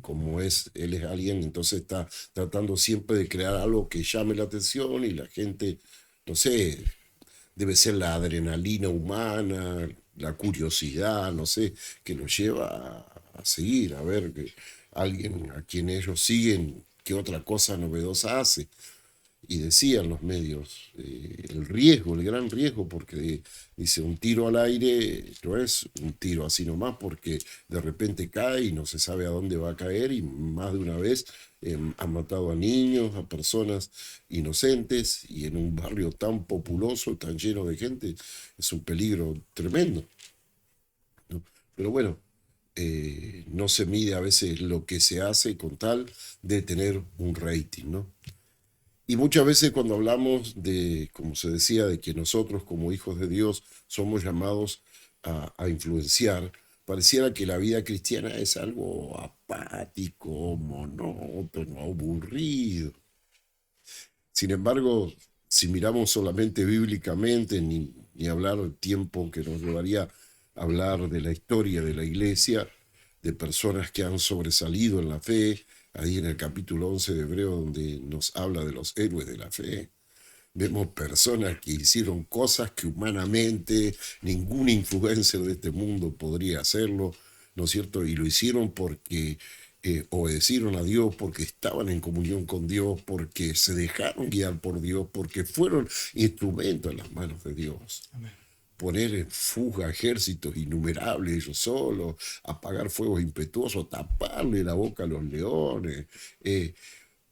como él es alguien, entonces está tratando siempre de crear algo que llame la atención y la gente, no sé, debe ser la adrenalina humana, la curiosidad, no sé, que los lleva a seguir, a ver que alguien a quien ellos siguen, qué otra cosa novedosa hace. Y decían los medios, el riesgo, el gran riesgo, porque dice, un tiro al aire no es un tiro así nomás, porque de repente cae y no se sabe a dónde va a caer, y más de una vez han matado a niños, a personas inocentes, y en un barrio tan populoso, tan lleno de gente, es un peligro tremendo, ¿no? Pero bueno, no se mide a veces lo que se hace con tal de tener un rating, ¿no? Y muchas veces cuando hablamos de, como se decía, de que nosotros como hijos de Dios somos llamados a influenciar, pareciera que la vida cristiana es algo apático, monótono, aburrido. Sin embargo, si miramos solamente bíblicamente, ni hablar del tiempo que nos llevaría a hablar de la historia de la iglesia, de personas que han sobresalido en la fe, ahí en el capítulo 11 de Hebreo, donde nos habla de los héroes de la fe. Vemos personas que hicieron cosas que humanamente ningún influencer de este mundo podría hacerlo, ¿no es cierto? Y lo hicieron porque obedecieron a Dios, porque estaban en comunión con Dios, porque se dejaron guiar por Dios, porque fueron instrumentos en las manos de Dios. Amén. Poner en fuga ejércitos innumerables ellos solos, apagar fuegos impetuosos, taparle la boca a los leones,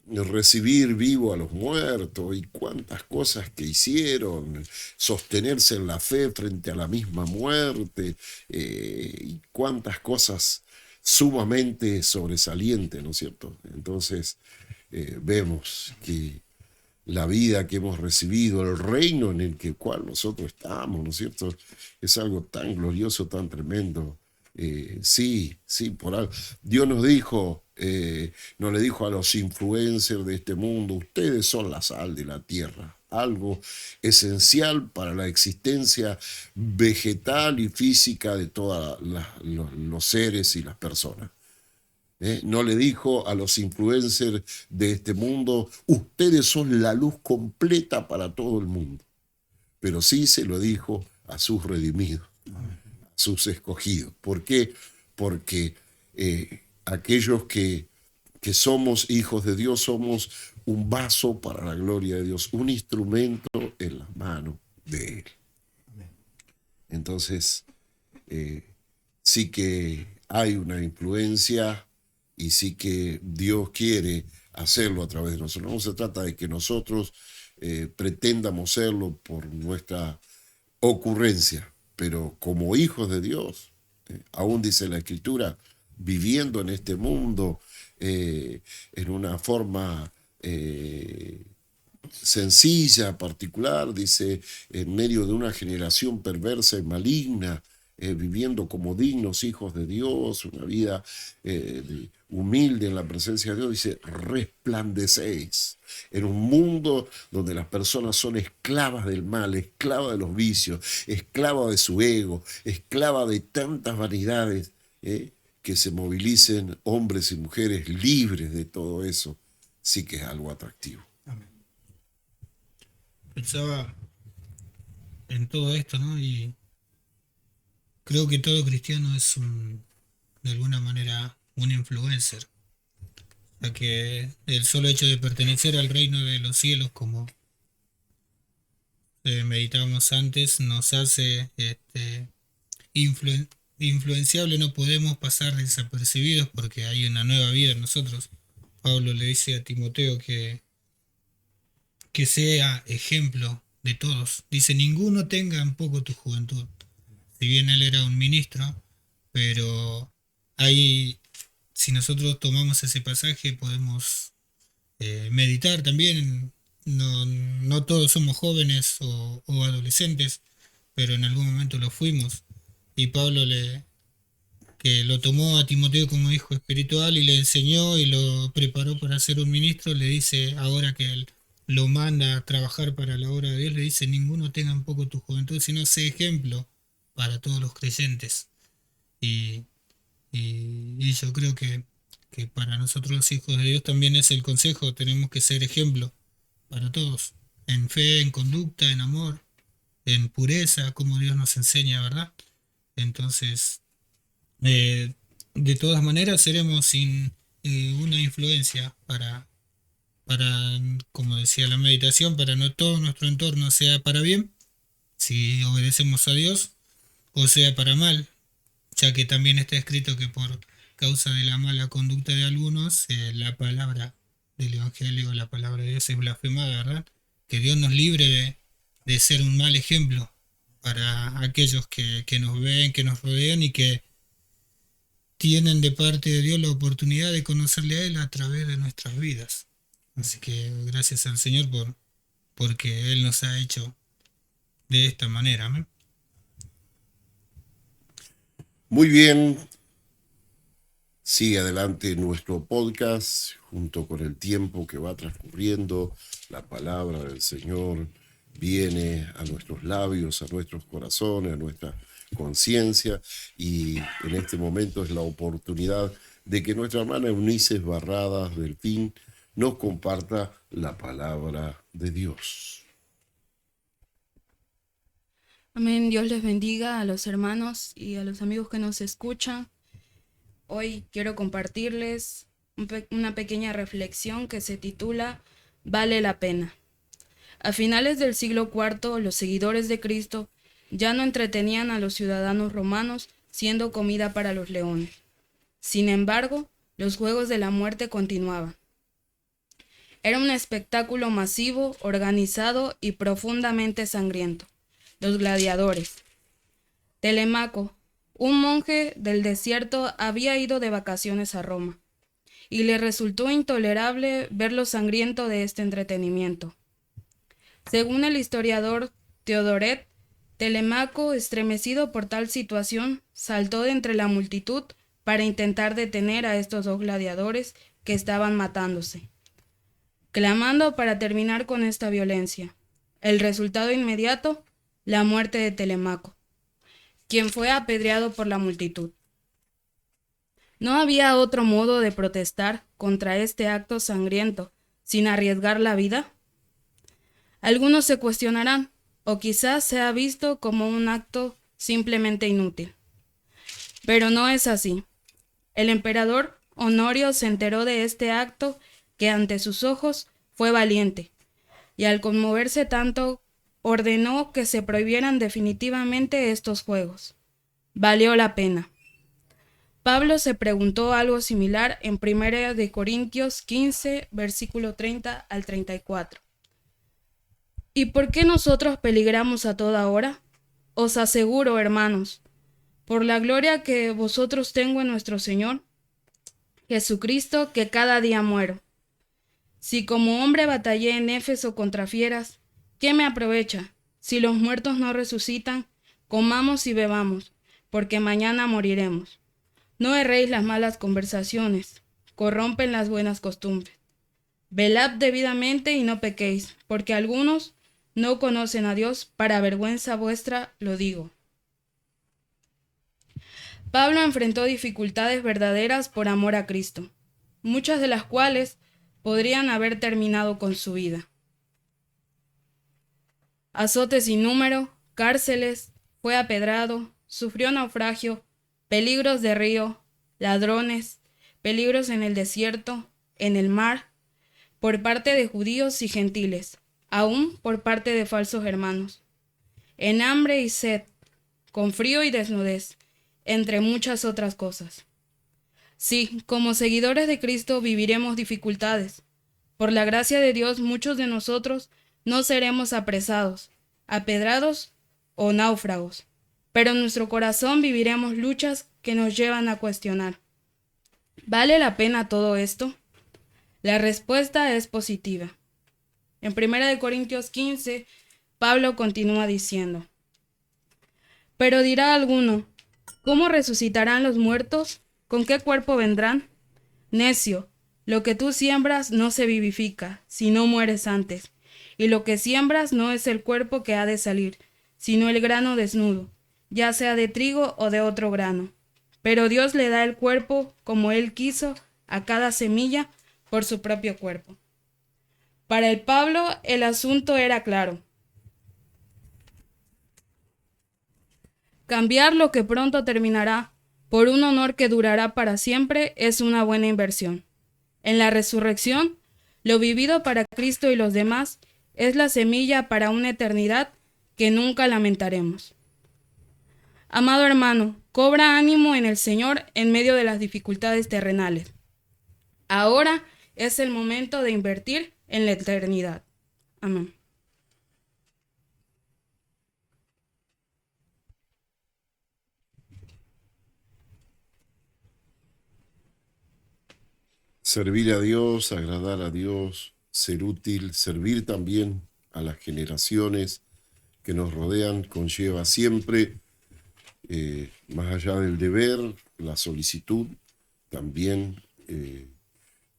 recibir vivo a los muertos y cuántas cosas que hicieron, sostenerse en la fe frente a la misma muerte y cuántas cosas sumamente sobresalientes, ¿no es cierto? Entonces vemos que la vida que hemos recibido, el reino en el cual nosotros estamos, ¿no es cierto? Es algo tan glorioso, tan tremendo. Sí, por algo. Dios nos dijo, no le dijo a los influencers de este mundo, ustedes son la sal de la tierra, algo esencial para la existencia vegetal y física de todos los seres y las personas. No le dijo a los influencers de este mundo, ustedes son la luz completa para todo el mundo. Pero sí se lo dijo a sus redimidos, a sus escogidos. ¿Por qué? Porque aquellos que somos hijos de Dios somos un vaso para la gloria de Dios, un instrumento en las manos de Él. Entonces, sí que hay una influencia y sí que Dios quiere hacerlo a través de nosotros. No se trata de que nosotros pretendamos serlo por nuestra ocurrencia, pero como hijos de Dios, aún dice la Escritura, viviendo en este mundo en una forma sencilla, particular, dice, en medio de una generación perversa y maligna, viviendo como dignos hijos de Dios, una vida humilde en la presencia de Dios, dice, resplandecéis en un mundo donde las personas son esclavas del mal, esclavas de los vicios, esclavas de su ego, esclavas de tantas vanidades, que se movilicen hombres y mujeres libres de todo eso, sí que es algo atractivo. Pensaba en todo esto, ¿no? Y creo que todo cristiano es de alguna manera un influencer. O sea que el solo hecho de pertenecer al reino de los cielos, como meditábamos antes, nos hace influenciable, no podemos pasar desapercibidos porque hay una nueva vida en nosotros. Pablo le dice a Timoteo que sea ejemplo de todos. Dice, ninguno tenga en poco tu juventud. Si bien él era un ministro, pero hay, si nosotros tomamos ese pasaje, podemos meditar también. No todos somos jóvenes o adolescentes, pero en algún momento lo fuimos. Y Pablo que lo tomó a Timoteo como hijo espiritual y le enseñó y lo preparó para ser un ministro, le dice, ahora que él lo manda a trabajar para la obra de Dios, le dice, ninguno tenga un poco tu juventud, sino sé ejemplo para todos los creyentes. Y, y yo creo que para nosotros los hijos de Dios también es el consejo, tenemos que ser ejemplo para todos, en fe, en conducta, en amor, en pureza, como Dios nos enseña, ¿verdad? Entonces, de todas maneras seremos una influencia para, como decía la meditación, para no todo nuestro entorno sea para bien, si obedecemos a Dios, o sea para mal, ya que también está escrito que por causa de la mala conducta de algunos, la palabra del Evangelio, la palabra de Dios es blasfemada, ¿verdad? Que Dios nos libre de ser un mal ejemplo para aquellos que nos ven, que nos rodean y que tienen de parte de Dios la oportunidad de conocerle a Él a través de nuestras vidas. Así que gracias al Señor porque Él nos ha hecho de esta manera. ¿No? Muy bien, sigue adelante nuestro podcast junto con el tiempo que va transcurriendo. La palabra del Señor viene a nuestros labios, a nuestros corazones, a nuestra conciencia, y en este momento es la oportunidad de que nuestra hermana Eunice Barradas Delfín nos comparta la palabra de Dios. Amén. Dios les bendiga a los hermanos y a los amigos que nos escuchan. Hoy quiero compartirles una pequeña reflexión que se titula Vale la pena. A finales del siglo IV, los seguidores de Cristo ya no entretenían a los ciudadanos romanos siendo comida para los leones. Sin embargo, los juegos de la muerte continuaban. Era un espectáculo masivo, organizado y profundamente sangriento. Los gladiadores. Telemaco, un monje del desierto, había ido de vacaciones a Roma, y le resultó intolerable ver lo sangriento de este entretenimiento. Según el historiador Teodoret, Telemaco, estremecido por tal situación, saltó de entre la multitud para intentar detener a estos dos gladiadores que estaban matándose, clamando para terminar con esta violencia. El resultado inmediato, la muerte de Telemaco, quien fue apedreado por la multitud. No había otro modo de protestar contra este acto sangriento sin arriesgar la vida. Algunos se cuestionarán, o quizás sea visto como un acto simplemente inútil. Pero no es así. El emperador Honorio se enteró de este acto que ante sus ojos fue valiente, y al conmoverse tanto, ordenó que se prohibieran definitivamente estos juegos. Valió la pena. Pablo se preguntó algo similar en 1 de Corintios 15, versículo 30 al 34. ¿Y por qué nosotros peligramos a toda hora? Os aseguro, hermanos, por la gloria que vosotros tengo en nuestro Señor Jesucristo, que cada día muero. Si como hombre batallé en Éfeso contra fieras, ¿qué me aprovecha? Si los muertos no resucitan, comamos y bebamos, porque mañana moriremos. No erréis las malas conversaciones, corrompen las buenas costumbres. Velad debidamente y no pequéis, porque algunos no conocen a Dios, para vergüenza vuestra lo digo. Pablo enfrentó dificultades verdaderas por amor a Cristo, muchas de las cuales podrían haber terminado con su vida. Azotes sin número, cárceles, fue apedrado, sufrió naufragio, peligros de río, ladrones, peligros en el desierto, en el mar, por parte de judíos y gentiles, aún por parte de falsos hermanos, en hambre y sed, con frío y desnudez, entre muchas otras cosas. Sí, como seguidores de Cristo viviremos dificultades. Por la gracia de Dios, muchos de nosotros no seremos apresados, apedrados o náufragos, pero en nuestro corazón viviremos luchas que nos llevan a cuestionar: ¿vale la pena todo esto? La respuesta es positiva. En 1 Corintios 15, Pablo continúa diciendo: pero dirá alguno, ¿cómo resucitarán los muertos? ¿Con qué cuerpo vendrán? Necio, lo que tú siembras no se vivifica, si no mueres antes. Y lo que siembras no es el cuerpo que ha de salir, sino el grano desnudo, ya sea de trigo o de otro grano. Pero Dios le da el cuerpo como Él quiso a cada semilla por su propio cuerpo. Para el Pablo el asunto era claro. Cambiar lo que pronto terminará por un honor que durará para siempre es una buena inversión. En la resurrección, lo vivido para Cristo y los demás es la semilla para una eternidad que nunca lamentaremos. Amado hermano, cobra ánimo en el Señor en medio de las dificultades terrenales. Ahora es el momento de invertir en la eternidad. Amén. Servir a Dios, agradar a Dios, ser útil, servir también a las generaciones que nos rodean, conlleva siempre, más allá del deber, la solicitud, también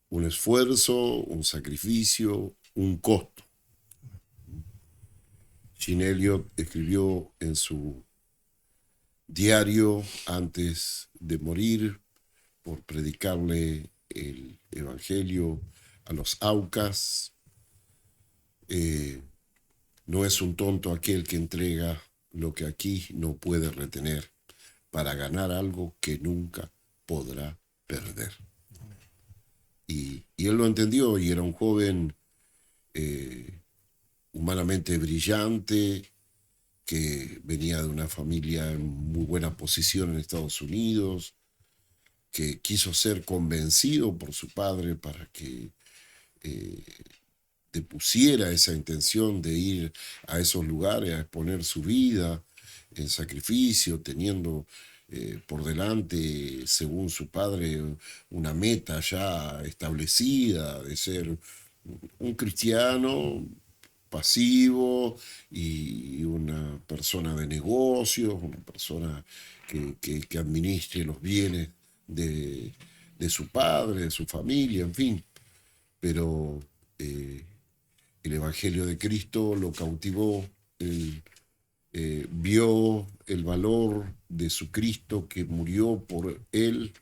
un esfuerzo, un sacrificio, un costo. Jean Elliot escribió en su diario antes de morir, por predicarle el evangelio a los Aucas: no es un tonto aquel que entrega lo que aquí no puede retener para ganar algo que nunca podrá perder. Y él lo entendió, y era un joven humanamente brillante, que venía de una familia en muy buena posición en Estados Unidos, que quiso ser convencido por su padre para que depusiera esa intención de ir a esos lugares a exponer su vida en sacrificio, teniendo por delante, según su padre, una meta ya establecida de ser un cristiano pasivo y una persona de negocios, una persona que administre los bienes de su padre, de su familia, en fin. Pero el Evangelio de Cristo lo cautivó. Él vio el valor de su Cristo, que murió por él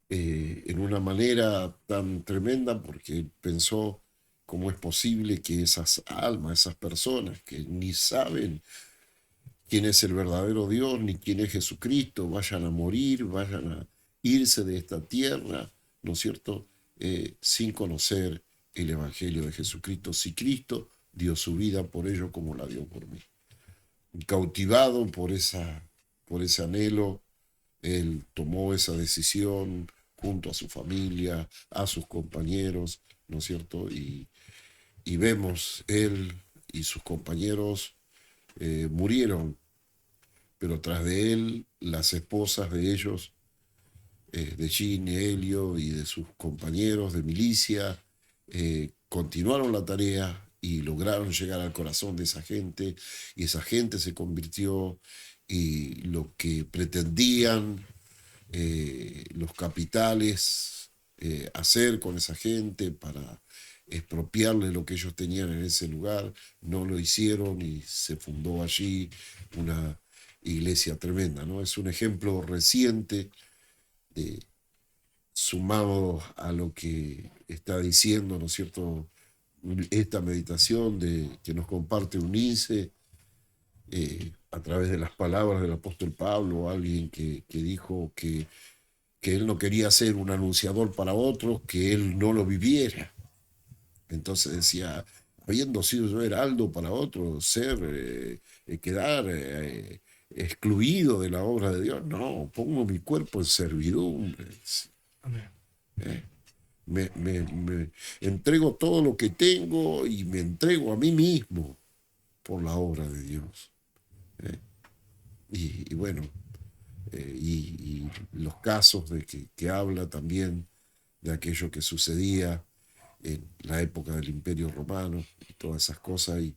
en una manera tan tremenda, porque pensó: ¿cómo es posible que esas almas, esas personas que ni saben quién es el verdadero Dios ni quién es Jesucristo, vayan a morir, vayan a irse de esta tierra, ¿no es cierto?, sin conocer el Evangelio de Jesucristo, si Cristo dio su vida por ello como la dio por mí? Cautivado por ese anhelo, él tomó esa decisión junto a su familia, a sus compañeros, ¿no es cierto? Y vemos, él y sus compañeros murieron, pero tras de él, las esposas de ellos, de Jean Elliot y de sus compañeros de milicia, continuaron la tarea y lograron llegar al corazón de esa gente, y esa gente se convirtió, y lo que pretendían los capitales hacer con esa gente para expropiarle lo que ellos tenían en ese lugar, no lo hicieron, y se fundó allí una iglesia tremenda, ¿no? Es un ejemplo reciente sumado a lo que está diciendo, ¿no es cierto?, esta meditación que nos comparte Unice, a través de las palabras del apóstol Pablo, alguien que dijo que él no quería ser un anunciador para otros, que él no lo viviera. Entonces decía, habiendo sido yo heraldo para otros, quedar excluido de la obra de Dios. No, pongo mi cuerpo en servidumbre. Amén. Me entrego todo lo que tengo y me entrego a mí mismo por la obra de Dios. Y bueno, y los casos de que habla también de aquello que sucedía en la época del Imperio Romano y todas esas cosas, y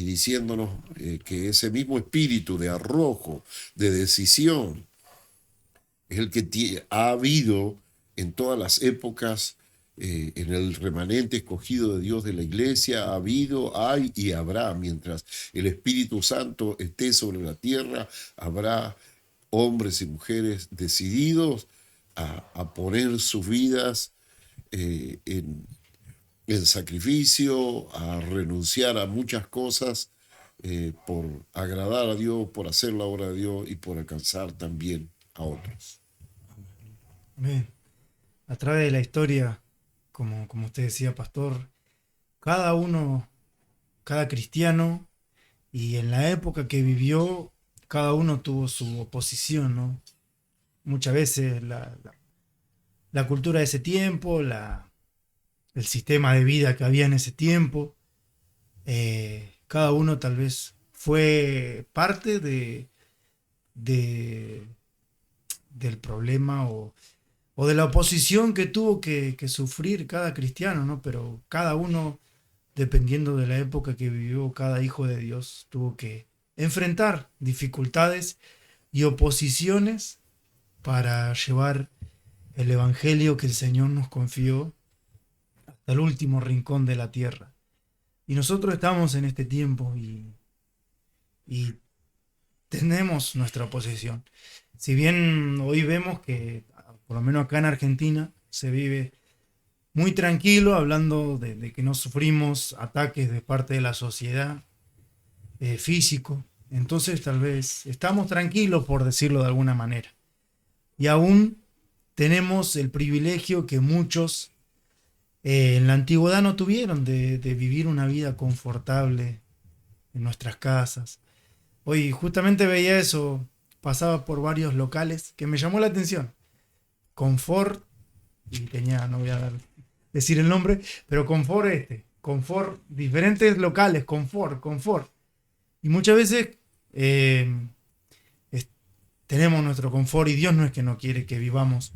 diciéndonos que ese mismo espíritu de arrojo, de decisión, es el que ha habido en todas las épocas, en el remanente escogido de Dios de la iglesia. Ha habido, hay y habrá. Mientras el Espíritu Santo esté sobre la tierra, habrá hombres y mujeres decididos a poner sus vidas en sacrificio, a renunciar a muchas cosas por agradar a Dios, por hacer la obra de Dios y por alcanzar también a otros. Amén. A través de la historia, como usted decía, pastor, cada uno, cada cristiano, y en la época que vivió, cada uno tuvo su oposición, ¿no? Muchas veces la cultura de ese tiempo, el sistema de vida que había en ese tiempo, cada uno tal vez fue parte del problema o de la oposición que tuvo que sufrir cada cristiano, ¿no? Pero cada uno, dependiendo de la época que vivió, cada hijo de Dios tuvo que enfrentar dificultades y oposiciones para llevar el evangelio que el Señor nos confió hasta el último rincón de la tierra. Y nosotros estamos en este tiempo y tenemos nuestra oposición. Si bien hoy vemos que, por lo menos acá en Argentina, se vive muy tranquilo, hablando de que no sufrimos ataques de parte de la sociedad físico. Entonces tal vez estamos tranquilos, por decirlo de alguna manera. Y aún tenemos el privilegio que muchos en la antigüedad no tuvieron, de vivir una vida confortable en nuestras casas. Hoy justamente veía eso, pasaba por varios locales que me llamó la atención. Confort, y tenía, no voy a decir el nombre, pero confort, diferentes locales, confort. Y muchas veces tenemos nuestro confort y Dios no es que no quiere que vivamos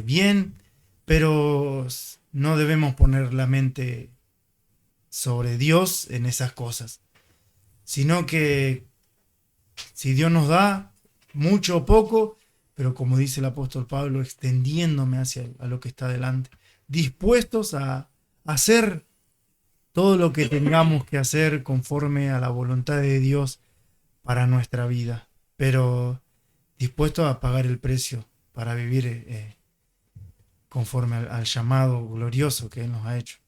bien, pero no debemos poner la mente sobre Dios en esas cosas, sino que si Dios nos da mucho o poco, pero como dice el apóstol Pablo, extendiéndome a lo que está delante, dispuestos a hacer todo lo que tengamos que hacer conforme a la voluntad de Dios para nuestra vida, pero dispuestos a pagar el precio para vivir conforme al llamado glorioso que Él nos ha hecho.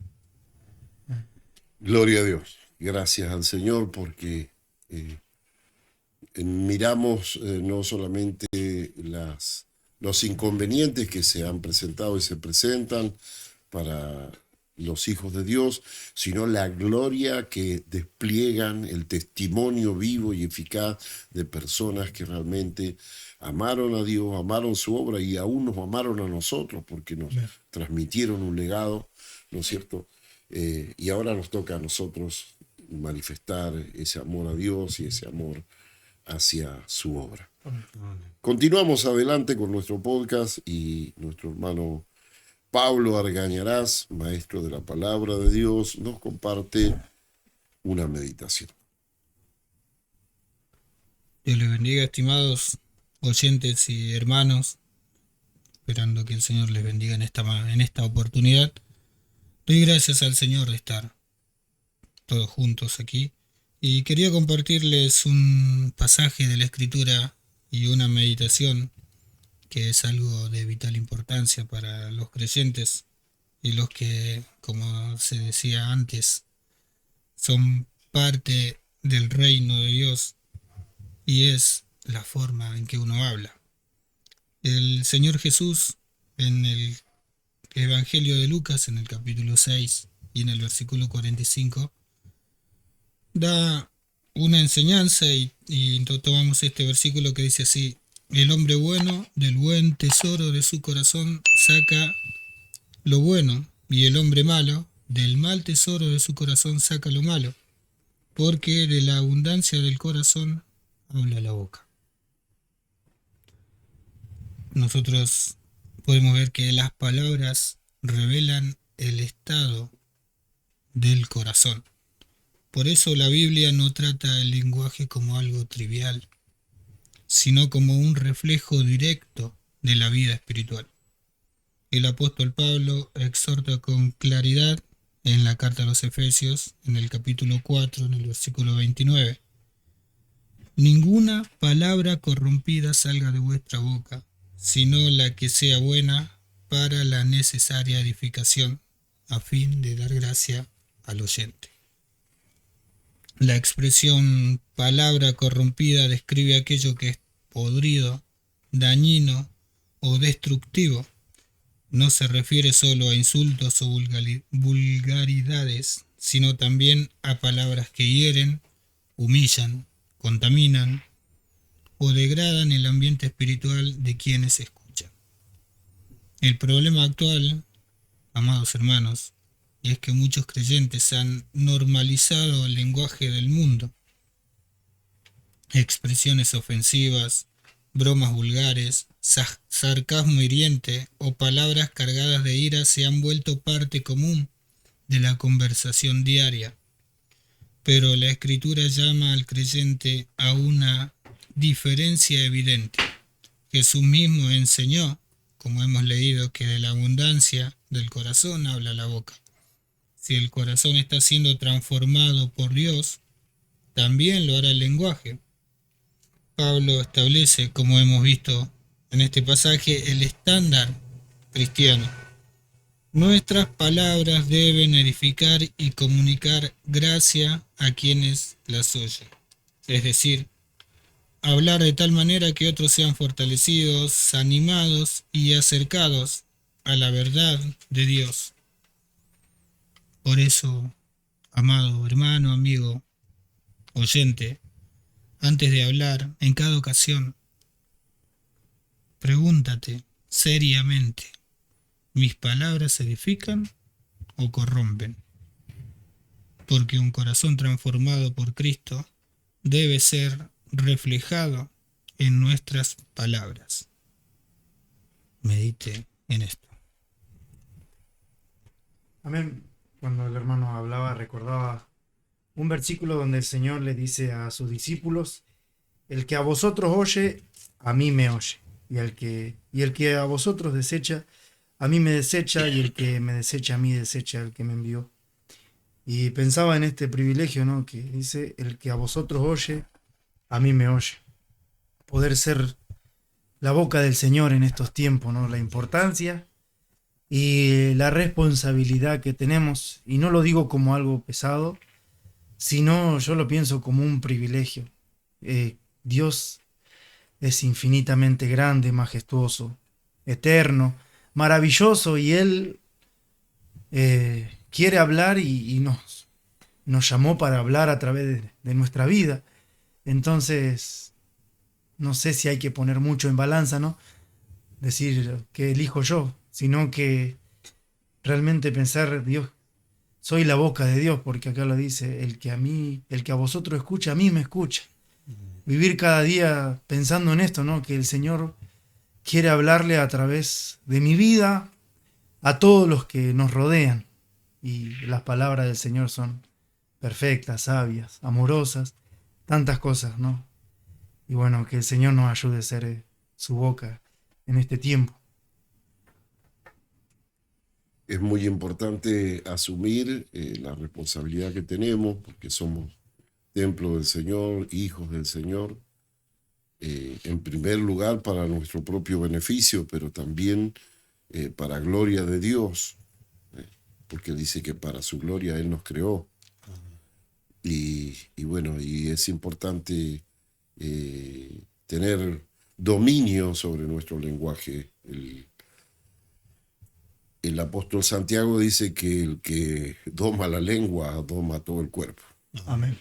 Gloria a Dios. Gracias al Señor porque miramos no solamente los inconvenientes que se han presentado y se presentan para los hijos de Dios, sino la gloria que despliegan, el testimonio vivo y eficaz de personas que realmente amaron a Dios, amaron su obra y aún nos amaron a nosotros porque nos transmitieron un legado, ¿no es cierto? Y ahora nos toca a nosotros manifestar ese amor a Dios y ese amor hacia su obra. Continuamos adelante con nuestro podcast y nuestro hermano Pablo Argañarás, maestro de la palabra de Dios, nos comparte una meditación. Dios les bendiga, estimados oyentes y hermanos, esperando que el Señor les bendiga en esta oportunidad. Doy gracias al Señor de estar todos juntos aquí Y quería compartirles un pasaje de la Escritura y una meditación que es algo de vital importancia para los creyentes y los que, como se decía antes, son parte del reino de Dios, y es la forma en que uno habla. El Señor Jesús, en el Evangelio de Lucas, en el capítulo 6 y en el versículo 45, da una enseñanza y tomamos este versículo que dice así: el hombre bueno del buen tesoro de su corazón saca lo bueno, y el hombre malo del mal tesoro de su corazón saca lo malo, porque de la abundancia del corazón habla la boca. Nosotros podemos ver que las palabras revelan el estado del corazón. Por eso la Biblia no trata el lenguaje como algo trivial, sino como un reflejo directo de la vida espiritual. El apóstol Pablo exhorta con claridad en la carta a los Efesios, en el capítulo 4, en el versículo 29. Ninguna palabra corrompida salga de vuestra boca, sino la que sea buena para la necesaria edificación, a fin de dar gracia al oyente. La expresión palabra corrompida describe aquello que es podrido, dañino o destructivo. No se refiere solo a insultos o vulgaridades, sino también a palabras que hieren, humillan, contaminan o degradan el ambiente espiritual de quienes escuchan. El problema actual, amados hermanos, es que muchos creyentes han normalizado el lenguaje del mundo. Expresiones ofensivas, bromas vulgares, sarcasmo hiriente o palabras cargadas de ira se han vuelto parte común de la conversación diaria. Pero la Escritura llama al creyente a una diferencia evidente. Jesús mismo enseñó, como hemos leído, que de la abundancia del corazón habla la boca. Si el corazón está siendo transformado por Dios, también lo hará el lenguaje. Pablo establece, como hemos visto en este pasaje, el estándar cristiano. Nuestras palabras deben edificar y comunicar gracia a quienes las oyen. Es decir, hablar de tal manera que otros sean fortalecidos, animados y acercados a la verdad de Dios. Por eso, amado hermano, amigo, oyente, antes de hablar, en cada ocasión, pregúntate seriamente: ¿mis palabras edifican o corrompen? Porque un corazón transformado por Cristo debe ser reflejado en nuestras palabras. Medite en esto. Amén. Cuando el hermano hablaba, recordaba un versículo donde el Señor le dice a sus discípulos: el que a vosotros oye, a mí me oye. Y el que a vosotros desecha, a mí me desecha, y el que me desecha a mí desecha al que me envió. Y pensaba en este privilegio, ¿no? Que dice: el que a vosotros oye, a mí me oye. Poder ser la boca del Señor en estos tiempos, ¿no? La importancia y la responsabilidad que tenemos, y no lo digo como algo pesado, sino yo lo pienso como un privilegio. Dios es infinitamente grande, majestuoso, eterno, maravilloso, y Él quiere hablar y nos llamó para hablar a través de nuestra vida. Entonces, no sé si hay que poner mucho en balanza, ¿no? Decir que elijo yo, sino que realmente pensar: Dios, soy la boca de Dios, porque acá lo dice: el que a vosotros escucha, a mí me escucha. Vivir cada día pensando en esto, ¿no? Que el Señor quiere hablarle a través de mi vida a todos los que nos rodean. Y las palabras del Señor son perfectas, sabias, amorosas, tantas cosas, ¿no? Y bueno, que el Señor nos ayude a ser su boca en este tiempo. Es muy importante asumir la responsabilidad que tenemos, porque somos templo del Señor, hijos del Señor, en primer lugar para nuestro propio beneficio, pero también para gloria de Dios, porque dice que para su gloria Él nos creó. Y bueno, y es importante tener dominio sobre nuestro lenguaje. El apóstol Santiago dice que el que doma la lengua doma todo el cuerpo. Amén.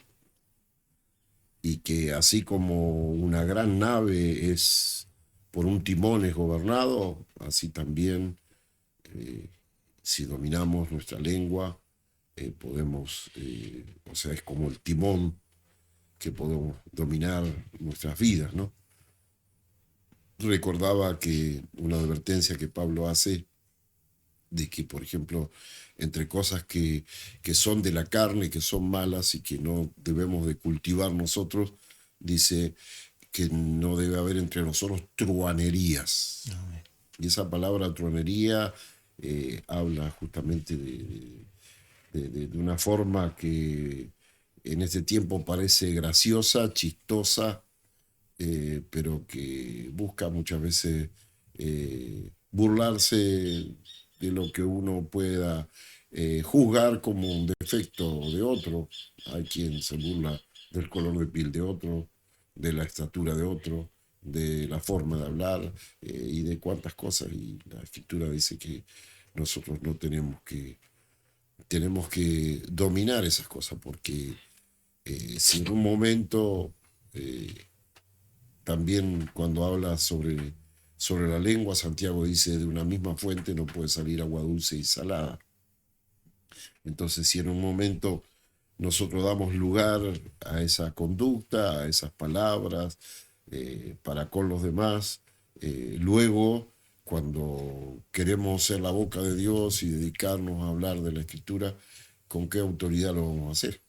Y que así como una gran nave es por un timón es gobernado, así también si dominamos nuestra lengua podemos, o sea, es como el timón que podemos dominar nuestras vidas, ¿no? Recordaba que una advertencia que Pablo hace de que, por ejemplo, entre cosas que son de la carne, que son malas y que no debemos de cultivar nosotros, dice que no debe haber entre nosotros truanerías. Amén. Y esa palabra truanería habla justamente de una forma que en este tiempo parece graciosa, chistosa, pero que busca muchas veces burlarse de lo que uno pueda juzgar como un defecto de otro. Hay quien se burla del color de piel de otro, de la estatura de otro, de la forma de hablar y de cuántas cosas. Y la Escritura dice que nosotros no tenemos que dominar esas cosas, porque si en un momento también cuando habla sobre la lengua, Santiago dice, de una misma fuente no puede salir agua dulce y salada. Entonces, si en un momento nosotros damos lugar a esa conducta, a esas palabras, para con los demás, luego, cuando queremos ser la boca de Dios y dedicarnos a hablar de la Escritura, ¿con qué autoridad lo vamos a hacer?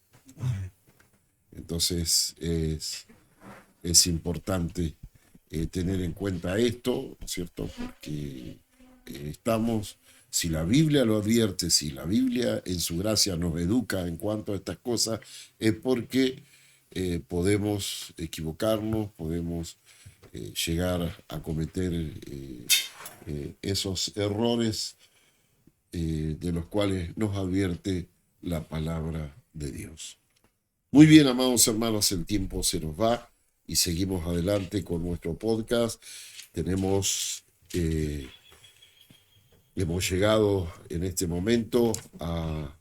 Entonces, es importante tener en cuenta esto, ¿no es cierto? Porque si la Biblia lo advierte, si la Biblia en su gracia nos educa en cuanto a estas cosas, es porque podemos equivocarnos, podemos llegar a cometer esos errores de los cuales nos advierte la palabra de Dios. Muy bien, amados hermanos, el tiempo se nos va y seguimos adelante con nuestro podcast. Hemos llegado en este momento a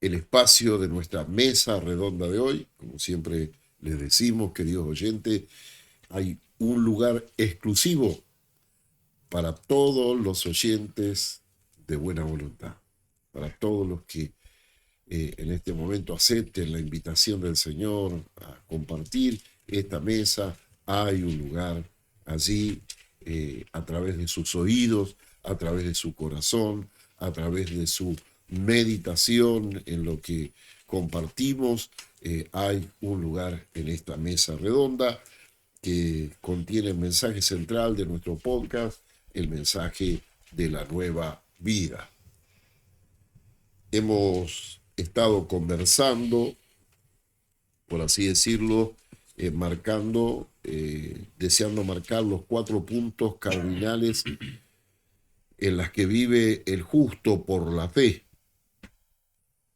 el espacio de nuestra mesa redonda de hoy. Como siempre les decimos, queridos oyentes, hay un lugar exclusivo para todos los oyentes de buena voluntad, para todos los que en este momento acepten la invitación del Señor a compartir esta mesa. Hay un lugar allí a través de sus oídos, a través de su corazón, a través de su meditación en lo que compartimos. Hay un lugar en esta mesa redonda que contiene el mensaje central de nuestro podcast, el mensaje de la nueva vida. Hemos estado conversando, por así decirlo, deseando marcar los 4 puntos cardinales en las que vive el justo por la fe.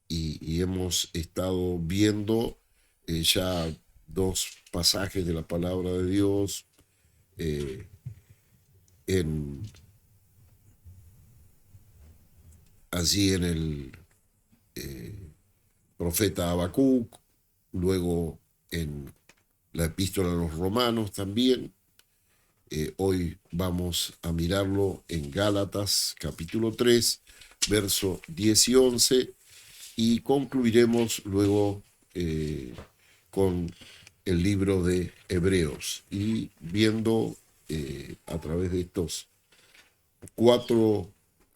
Y hemos estado viendo ya 2 pasajes de la palabra de Dios allí en el profeta Habacuc, luego en la epístola a los Romanos también. Hoy vamos a mirarlo en Gálatas capítulo 3, verso 10 y 11, y concluiremos luego con el libro de Hebreos, y viendo a través de estos 4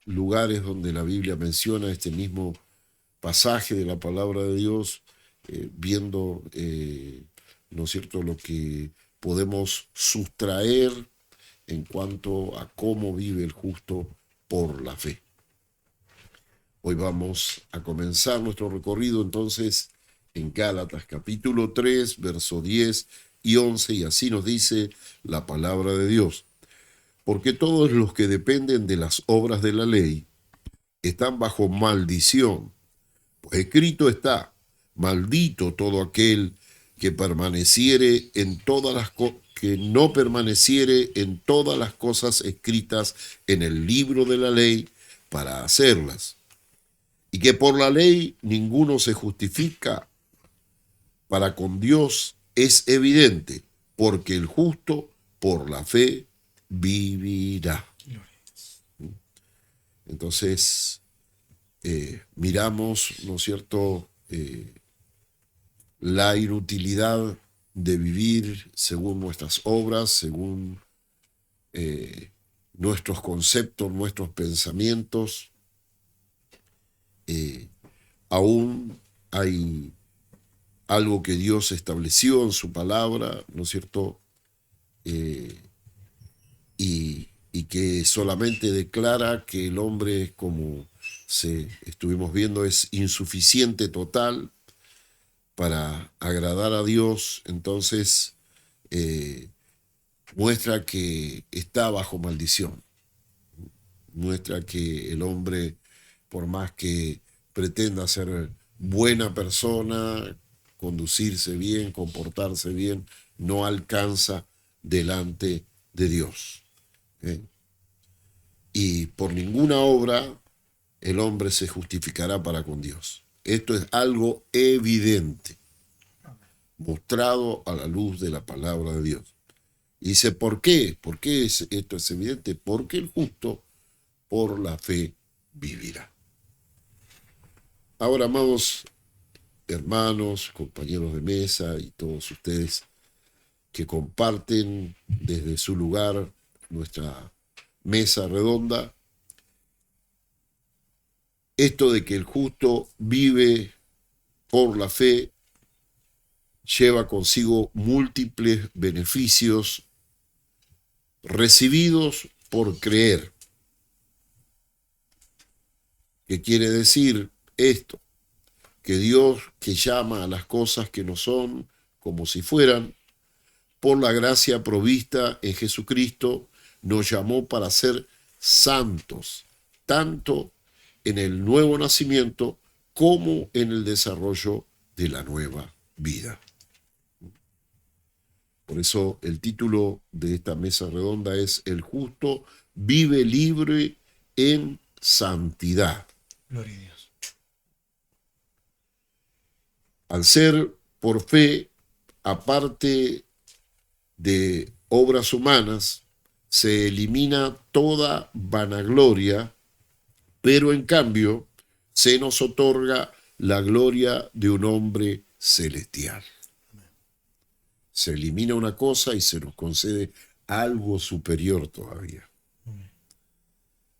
lugares donde la Biblia menciona este mismo pasaje de la palabra de Dios, viendo, ¿no es cierto?, lo que podemos sustraer en cuanto a cómo vive el justo por la fe. Hoy vamos a comenzar nuestro recorrido entonces en Gálatas capítulo 3, verso 10 y 11, y así nos dice la palabra de Dios. Porque todos los que dependen de las obras de la ley están bajo maldición. Pues escrito está, maldito todo aquel que permaneciere en todas las que no permaneciere en todas las cosas escritas en el libro de la ley para hacerlas. Y que por la ley ninguno se justifica para con Dios es evidente, porque el justo por la fe vivirá. Entonces, miramos, ¿no es cierto?, la inutilidad de vivir según nuestras obras, según nuestros conceptos, nuestros pensamientos. Aún hay algo que Dios estableció en su palabra, ¿no es cierto?, y que solamente declara que el hombre, como estuvimos viendo, es insuficiente total para agradar a Dios. Entonces muestra que está bajo maldición, muestra que el hombre, por más que pretenda ser buena persona, conducirse bien, comportarse bien, no alcanza delante de Dios. Y por ninguna obra el hombre se justificará para con Dios. Esto es algo evidente, mostrado a la luz de la palabra de Dios. Y dice, ¿por qué? ¿Por qué esto es evidente? Porque el justo por la fe vivirá. Ahora, amados hermanos, compañeros de mesa y todos ustedes que comparten desde su lugar nuestra mesa redonda, esto de que el justo vive por la fe lleva consigo múltiples beneficios recibidos por creer. ¿Qué quiere decir esto? Que Dios, que llama a las cosas que no son como si fueran, por la gracia provista en Jesucristo, nos llamó para ser santos, tanto en el nuevo nacimiento como en el desarrollo de la nueva vida. Por eso el título de esta mesa redonda es El justo vive libre en santidad. Gloria a Dios. Al ser por fe, aparte de obras humanas, se elimina toda vanagloria, pero en cambio se nos otorga la gloria de un hombre celestial. Se elimina una cosa y se nos concede algo superior todavía.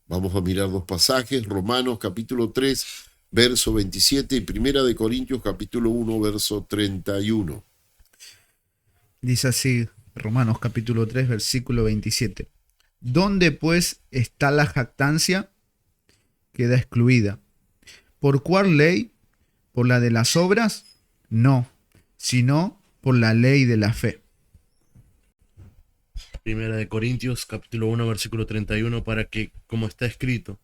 Vamos a mirar dos pasajes, Romanos capítulo 3, verso 27 y Primera de Corintios capítulo 1, verso 31. Dice así, Romanos capítulo 3, versículo 27. ¿Dónde pues está la jactancia? Queda excluida. ¿Por cuál ley? ¿Por la de las obras? No, sino por la ley de la fe. Primera de Corintios, capítulo 1, versículo 31, para que, como está escrito,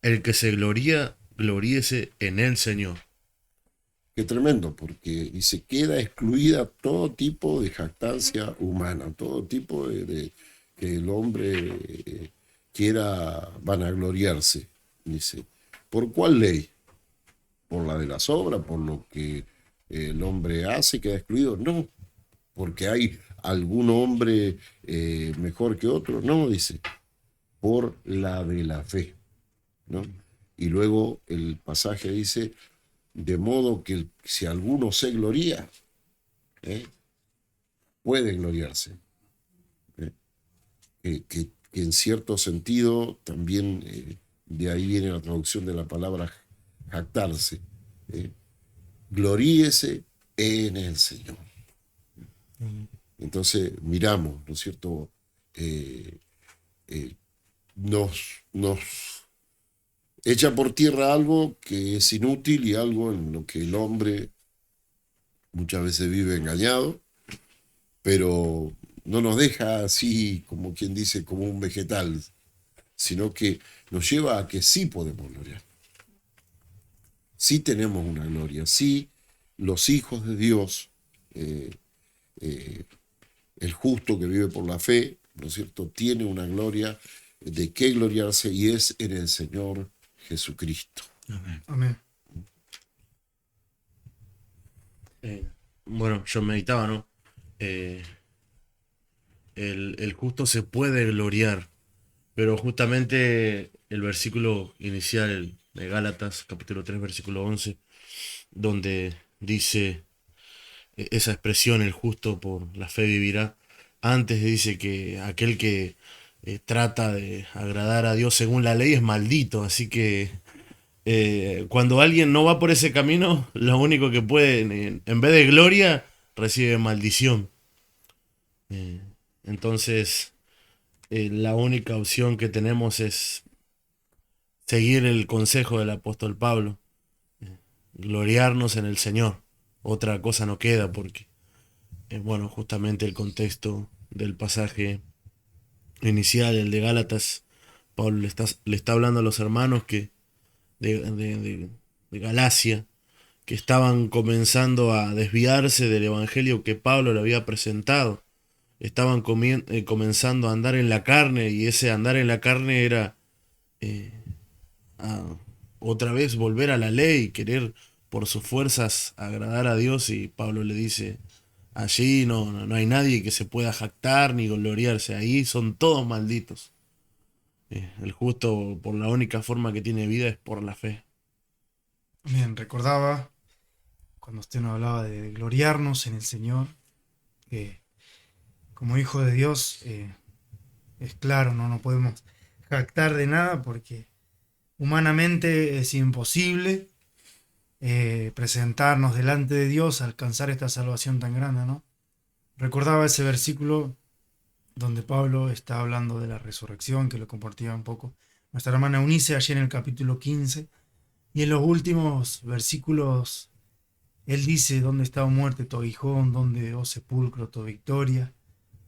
el que se gloría, gloríese en el Señor. Qué tremendo, porque dice, queda excluida todo tipo de jactancia humana, todo tipo de que el hombre quiera vanagloriarse. Dice, ¿por cuál ley? ¿Por la de las obras? ¿Por lo que el hombre hace queda excluido? No, porque hay algún hombre mejor que otro. No, dice, por la de la fe, ¿no? Y luego el pasaje dice, de modo que si alguno se gloría, puede gloriarse. Que en cierto sentido también de ahí viene la traducción de la palabra jactarse. Gloríese en el Señor. Entonces miramos, ¿no es cierto? Nos echa por tierra algo que es inútil y algo en lo que el hombre muchas veces vive engañado, pero no nos deja así, como quien dice, como un vegetal, sino que nos lleva a que sí podemos gloriar. Sí tenemos una gloria, sí los hijos de Dios, el justo que vive por la fe, ¿no es cierto?, tiene una gloria de qué gloriarse y es en el Señor Jesucristo. Amén. Bueno, yo meditaba, ¿no? El justo se puede gloriar, pero justamente el versículo inicial de Gálatas, capítulo 3, versículo 11, donde dice esa expresión, el justo por la fe vivirá, antes dice que aquel que trata de agradar a Dios según la ley es maldito, así que cuando alguien no va por ese camino, lo único que puede, en vez de gloria, recibe maldición. Entonces, la única opción que tenemos es seguir el consejo del apóstol Pablo, gloriarnos en el Señor. Otra cosa no queda porque, bueno, justamente el contexto del pasaje inicial, el de Gálatas, Pablo le está hablando a los hermanos que de Galacia, que estaban comenzando a desviarse del evangelio que Pablo le había presentado. Estaban comenzando a andar en la carne, y ese andar en la carne era otra vez volver a la ley, querer por sus fuerzas agradar a Dios, y Pablo le dice, allí no hay nadie que se pueda jactar ni gloriarse, ahí son todos malditos. El justo, por la única forma que tiene vida, es por la fe. Bien, recordaba cuando usted nos hablaba de gloriarnos en el Señor, que como hijo de Dios es claro, no podemos jactar de nada porque humanamente es imposible presentarnos delante de Dios, alcanzar esta salvación tan grande, ¿no? Recordaba ese versículo donde Pablo está hablando de la resurrección, que lo compartía un poco nuestra hermana Eunice allí en el capítulo 15, y en los últimos versículos él dice, ¿dónde está, oh muerte, tu aguijón? ¿Dónde, oh sepulcro, tu victoria?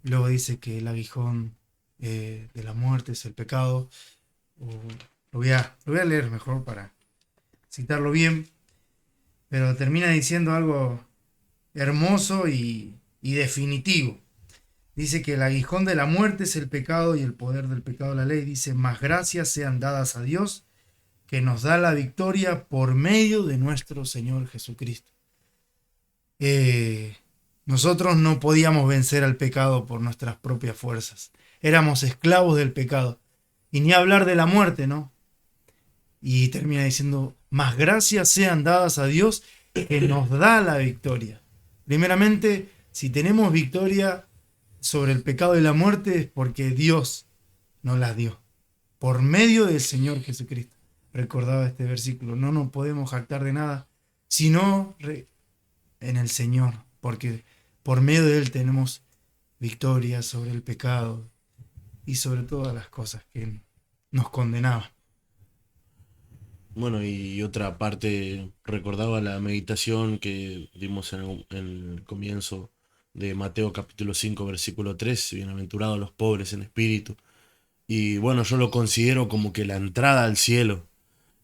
Y luego dice que el aguijón de la muerte es el pecado. Lo voy a leer mejor para citarlo bien, pero termina diciendo algo hermoso y definitivo. Dice que el aguijón de la muerte es el pecado y el poder del pecado la ley. Dice, más gracias sean dadas a Dios, que nos da la victoria por medio de nuestro Señor Jesucristo. Nosotros no podíamos vencer al pecado por nuestras propias fuerzas. Éramos esclavos del pecado. Y ni hablar de la muerte, ¿no? Y termina diciendo, más gracias sean dadas a Dios, que nos da la victoria. Primeramente, si tenemos victoria sobre el pecado y la muerte, es porque Dios nos las dio. Por medio del Señor Jesucristo. Recordaba este versículo. No nos podemos jactar de nada, sino en el Señor. Porque por medio de Él tenemos victoria sobre el pecado y sobre todas las cosas que nos condenaban. Bueno, y otra parte, recordaba la meditación que dimos en el comienzo de Mateo capítulo 5, versículo 3, bienaventurados los pobres en espíritu. Y bueno, yo lo considero como que la entrada al cielo,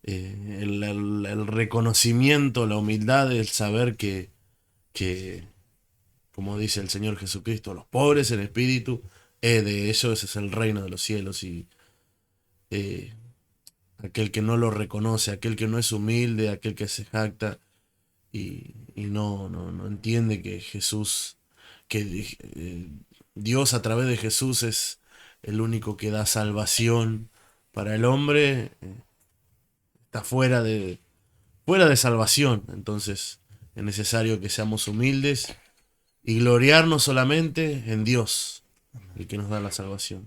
el reconocimiento, la humildad, el saber que, como dice el Señor Jesucristo, los pobres en espíritu, de ellos es el reino de los cielos. Y aquel que no lo reconoce, aquel que no es humilde, aquel que se jacta y no entiende que Jesús, que Dios a través de Jesús es el único que da salvación para el hombre, está fuera de salvación. Entonces es necesario que seamos humildes y gloriarnos solamente en Dios, el que nos da la salvación.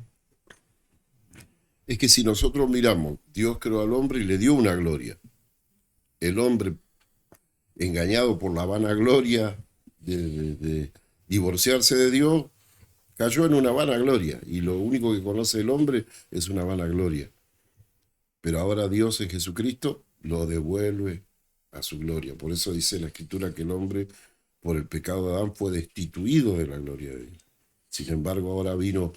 Es que si nosotros miramos, Dios creó al hombre y le dio una gloria. El hombre, engañado por la vanagloria de divorciarse de Dios, cayó en una vanagloria. Y lo único que conoce el hombre es una vanagloria. Pero ahora Dios en Jesucristo lo devuelve a su gloria. Por eso dice la Escritura que el hombre por el pecado de Adán fue destituido de la gloria de Dios. Sin embargo, ahora vino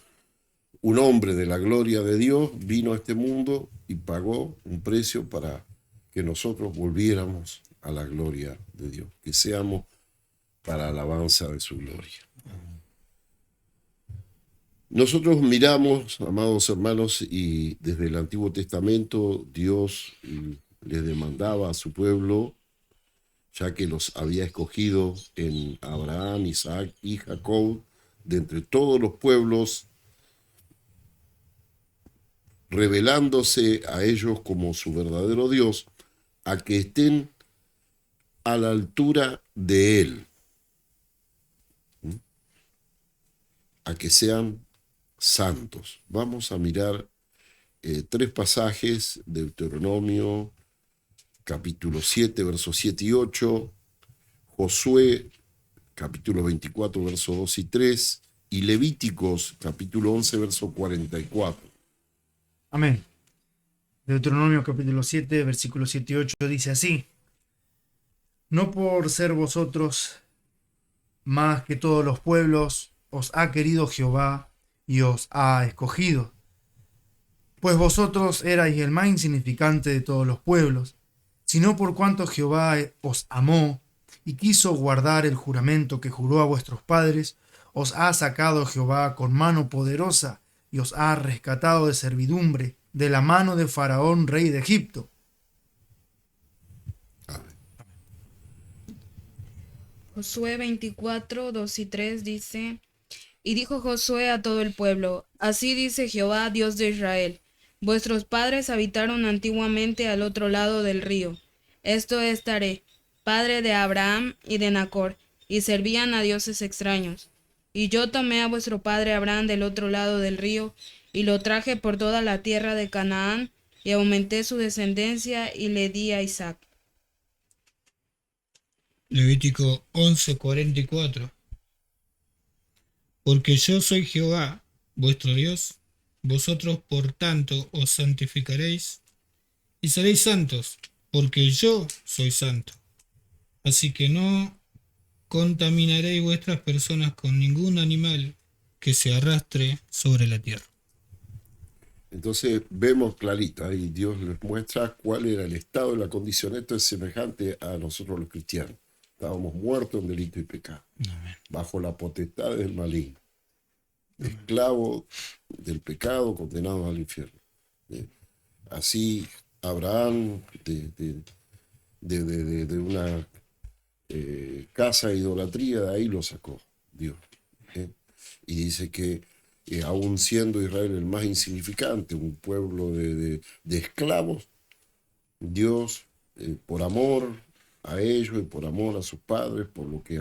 un hombre de la gloria de Dios, vino a este mundo y pagó un precio para que nosotros volviéramos a la gloria de Dios, que seamos para alabanza de su gloria. Nosotros miramos, amados hermanos, y desde el Antiguo Testamento Dios les demandaba a su pueblo, ya que los había escogido en Abraham, Isaac y Jacob, de entre todos los pueblos, revelándose a ellos como su verdadero Dios, a que estén a la altura de Él, a que sean santos. Vamos a mirar 3 pasajes de Deuteronomio, capítulo 7, versos 7 y 8, Josué, capítulo 24, versos 2 y 3, y Levíticos, capítulo 11, verso 44. Amén. Deuteronomio capítulo 7, versículos 7 y 8 dice así: No por ser vosotros más que todos los pueblos, os ha querido Jehová y os ha escogido, pues vosotros erais el más insignificante de todos los pueblos, sino por cuanto Jehová os amó y quiso guardar el juramento que juró a vuestros padres, os ha sacado Jehová con mano poderosa y os ha rescatado de servidumbre, de la mano de Faraón, rey de Egipto. Josué 24, 2 y 3 dice: Y dijo Josué a todo el pueblo: Así dice Jehová, Dios de Israel: Vuestros padres habitaron antiguamente al otro lado del río. Esto es Taré, padre de Abraham y de Nacor, y servían a dioses extraños. Y yo tomé a vuestro padre Abraham del otro lado del río, y lo traje por toda la tierra de Canaán, y aumenté su descendencia, y le di a Isaac. Levítico 11:44. Porque yo soy Jehová, vuestro Dios, vosotros por tanto os santificaréis y seréis santos, porque yo soy santo. Así que no contaminaréis vuestras personas con ningún animal que se arrastre sobre la tierra. Entonces vemos clarito, ahí Dios les muestra cuál era el estado de la condición. Esto es semejante a nosotros los cristianos. Estábamos muertos en delito y pecado, bajo la potestad del maligno, esclavos del pecado, condenados al infierno. Así Abraham, de una casa de idolatría, de ahí lo sacó Dios. Y dice que aún siendo Israel el más insignificante, un pueblo de esclavos, Dios, por amor a ellos y por amor a sus padres, por lo que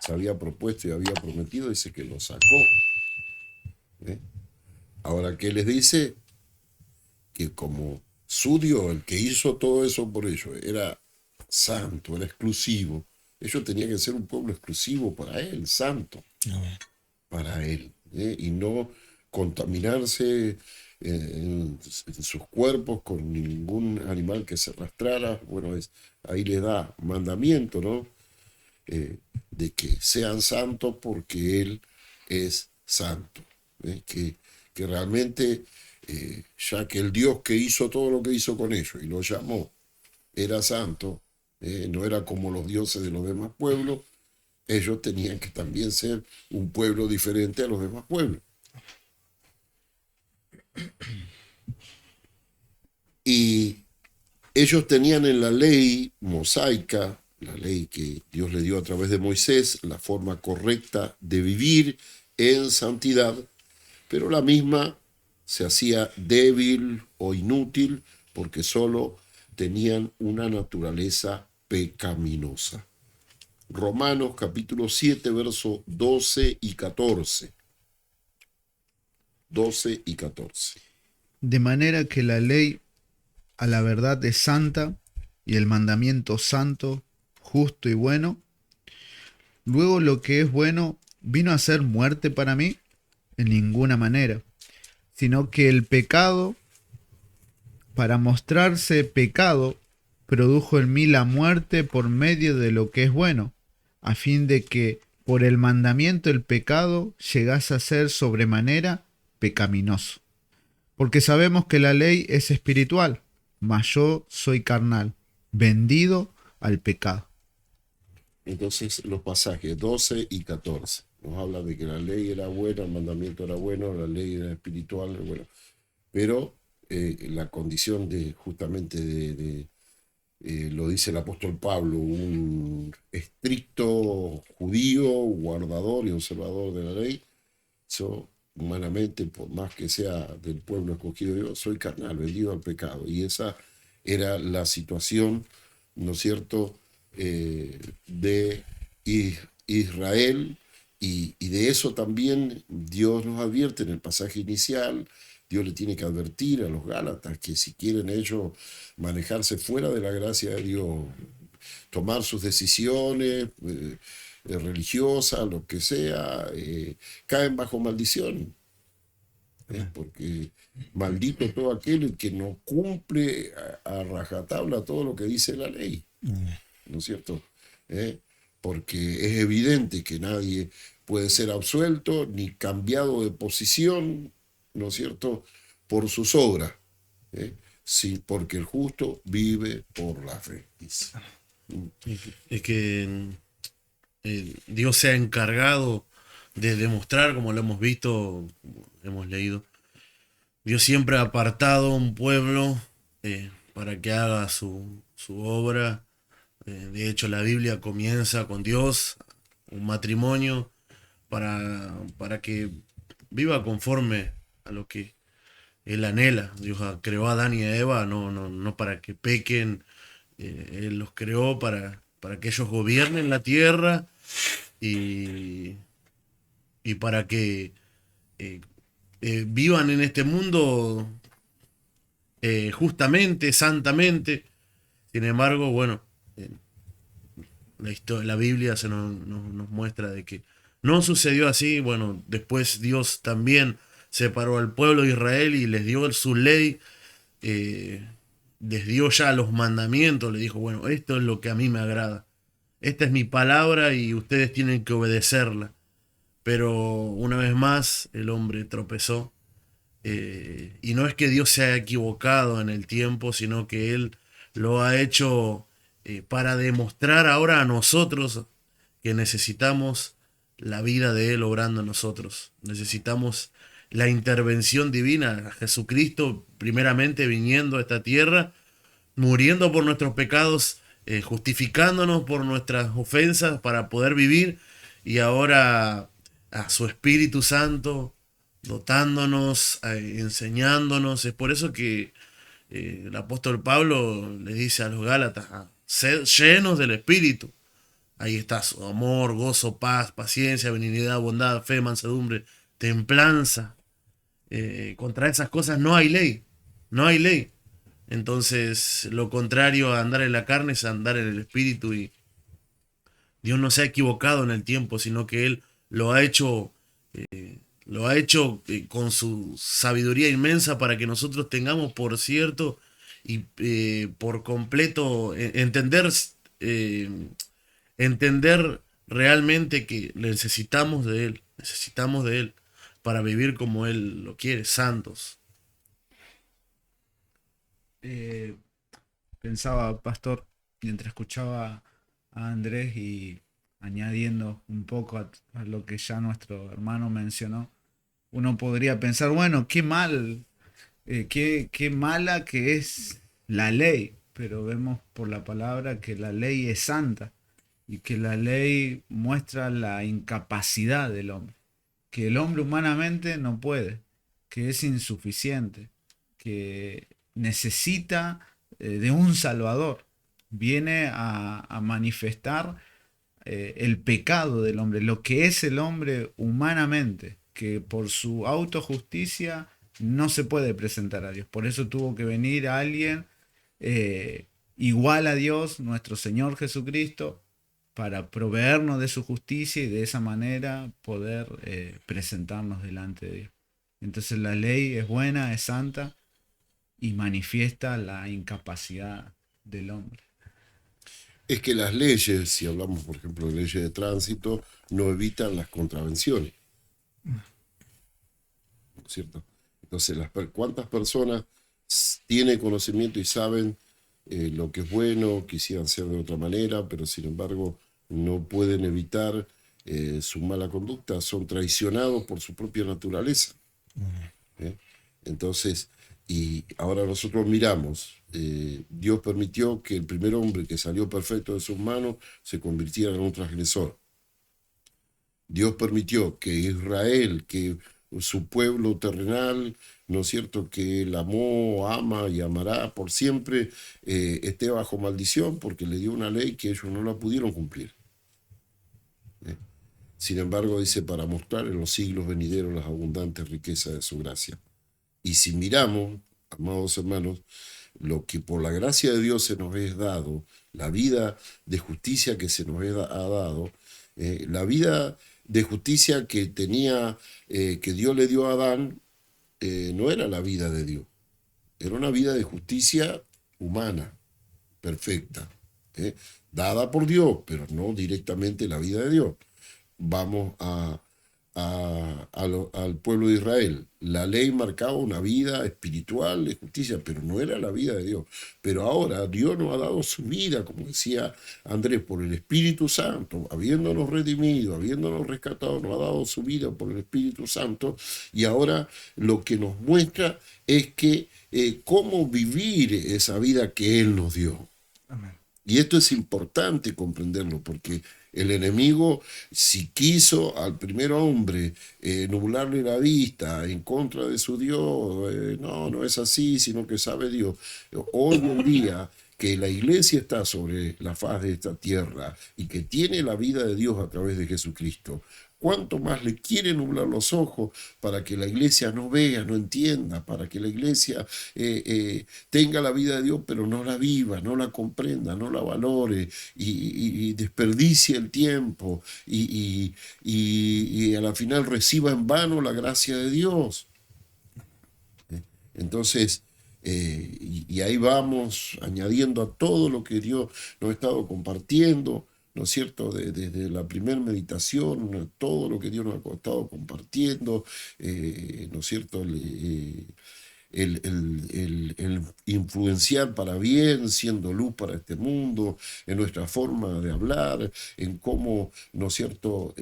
se había propuesto y había prometido, dice que lo sacó. Ahora, ¿qué les dice? Que como su Dios, el que hizo todo eso por ellos, era santo, era exclusivo, ellos tenían que ser un pueblo exclusivo para Él, santo, para Él, y no contaminarse en sus cuerpos con ningún animal que se arrastrara. Bueno, ahí les da mandamiento, ¿no? De que sean santos porque Él es santo. Que realmente, ya que el Dios que hizo todo lo que hizo con ellos y lo llamó, era santo, no era como los dioses de los demás pueblos, ellos tenían que también ser un pueblo diferente a los demás pueblos. Y ellos tenían en la ley mosaica, la ley que Dios le dio a través de Moisés, la forma correcta de vivir en santidad, pero la misma se hacía débil o inútil porque solo tenían una naturaleza pecaminosa. Romanos capítulo 7, versos 12 y 14. 12 y 14. De manera que la ley a la verdad es santa y el mandamiento santo, justo y bueno. Luego lo que es bueno vino a ser muerte para mí en ninguna manera, sino que el pecado, para mostrarse pecado, produjo en mí la muerte por medio de lo que es bueno, a fin de que por el mandamiento el pecado llegase a ser sobremanera pecaminoso. Porque sabemos que la ley es espiritual, mas yo soy carnal, vendido al pecado. Entonces los pasajes 12 y 14 nos habla de que la ley era buena, el mandamiento era bueno, la ley era espiritual, bueno, pero la condición de justamente lo dice el apóstol Pablo, un estricto judío, guardador y observador de la ley. Yo humanamente, por más que sea del pueblo escogido de Dios, soy carnal, vendido al pecado. Y esa era la situación, ¿no es cierto?, de Israel, y de eso también Dios nos advierte en el pasaje inicial. Dios le tiene que advertir a los Gálatas que si quieren ellos manejarse fuera de la gracia de Dios, tomar sus decisiones religiosas, lo que sea, caen bajo maldición. Porque maldito todo aquel que no cumple a rajatabla todo lo que dice la ley, ¿no es cierto? Porque es evidente que nadie puede ser absuelto ni cambiado de posición, ¿no es cierto?, por sus obras, sí, porque el justo vive por la fe. Es que Dios se ha encargado de demostrar, como lo hemos visto, hemos leído, Dios siempre ha apartado un pueblo para que haga su obra. De hecho, la Biblia comienza con Dios, un matrimonio, para que viva conforme a lo que Él anhela. Dios creó a Adán y a Eva no para que pequen. Él los creó para que ellos gobiernen la tierra y para que vivan en este mundo justamente, santamente. Sin embargo, bueno, la Biblia nos muestra de que no sucedió así. Bueno, después Dios también separó al pueblo de Israel y les dio su ley, les dio ya los mandamientos, le dijo, bueno, esto es lo que a mí me agrada, esta es mi palabra y ustedes tienen que obedecerla. Pero una vez más el hombre tropezó, y no es que Dios se haya equivocado en el tiempo, sino que Él lo ha hecho para demostrar ahora a nosotros que necesitamos la vida de Él obrando en nosotros. Necesitamos la intervención divina, Jesucristo primeramente viniendo a esta tierra, muriendo por nuestros pecados, justificándonos por nuestras ofensas para poder vivir, y ahora a su Espíritu Santo dotándonos, enseñándonos. Es por eso que el apóstol Pablo le dice a los Gálatas, sed llenos del Espíritu. Ahí está su amor, gozo, paz, paciencia, benignidad, bondad, fe, mansedumbre, templanza. Contra esas cosas no hay ley, no hay ley. Entonces, lo contrario a andar en la carne es andar en el Espíritu, y Dios no se ha equivocado en el tiempo, sino que Él lo ha hecho, con su sabiduría inmensa para que nosotros tengamos por cierto y por completo entender realmente que necesitamos de Él para vivir como Él lo quiere, santos. Pensaba, pastor, mientras escuchaba a Andrés y añadiendo un poco a lo que ya nuestro hermano mencionó, uno podría pensar, bueno, qué mal, qué mala que es la ley, pero vemos por la palabra que la ley es santa y que la ley muestra la incapacidad del hombre, que el hombre humanamente no puede, que es insuficiente, que necesita de un Salvador. Viene a manifestar el pecado del hombre, lo que es el hombre humanamente, que por su autojusticia no se puede presentar a Dios. Por eso tuvo que venir alguien igual a Dios, nuestro Señor Jesucristo, para proveernos de su justicia y de esa manera poder presentarnos delante de Dios. Entonces la ley es buena, es santa y manifiesta la incapacidad del hombre. Es que las leyes, si hablamos por ejemplo de leyes de tránsito, no evitan las contravenciones, ¿no es cierto? Entonces, ¿cuántas personas tienen conocimiento y saben lo que es bueno, quisieran ser de otra manera, pero sin embargo no pueden evitar su mala conducta, son traicionados por su propia naturaleza? ¿Eh? Entonces, y ahora nosotros miramos, Dios permitió que el primer hombre que salió perfecto de sus manos se convirtiera en un transgresor. Dios permitió que Israel, que su pueblo terrenal, ¿no es cierto?, que él amó, ama y amará por siempre, esté bajo maldición porque le dio una ley que ellos no la pudieron cumplir. Sin embargo, dice, para mostrar en los siglos venideros las abundantes riquezas de su gracia. Y si miramos, amados hermanos, lo que por la gracia de Dios se nos es dado, la vida de justicia que se nos ha dado, la vida de justicia que tenía, que Dios le dio a Adán, no era la vida de Dios, era una vida de justicia humana, perfecta, dada por Dios, pero no directamente la vida de Dios. Vamos al pueblo de Israel. La ley marcaba una vida espiritual de justicia, pero no era la vida de Dios. Pero ahora Dios nos ha dado su vida, como decía Andrés, por el Espíritu Santo, habiéndonos redimido, habiéndonos rescatado, nos ha dado su vida por el Espíritu Santo, y ahora lo que nos muestra es que cómo vivir esa vida que Él nos dio. Amén. Y esto es importante comprenderlo, porque el enemigo, si quiso al primer hombre nublarle la vista en contra de su Dios, no es así, sino que sabe Dios. Hoy en día que la iglesia está sobre la faz de esta tierra y que tiene la vida de Dios a través de Jesucristo, ¿cuánto más le quiere nublar los ojos para que la iglesia no vea, no entienda, para que la iglesia tenga la vida de Dios, pero no la viva, no la comprenda, no la valore y desperdicie el tiempo y a la final reciba en vano la gracia de Dios? Entonces, y ahí vamos añadiendo a todo lo que Dios nos ha estado compartiendo, ¿no es cierto?, desde la primera meditación, todo lo que Dios nos ha estado compartiendo, ¿no es cierto?, el influenciar para bien, siendo luz para este mundo, en nuestra forma de hablar, en cómo, ¿no es cierto?,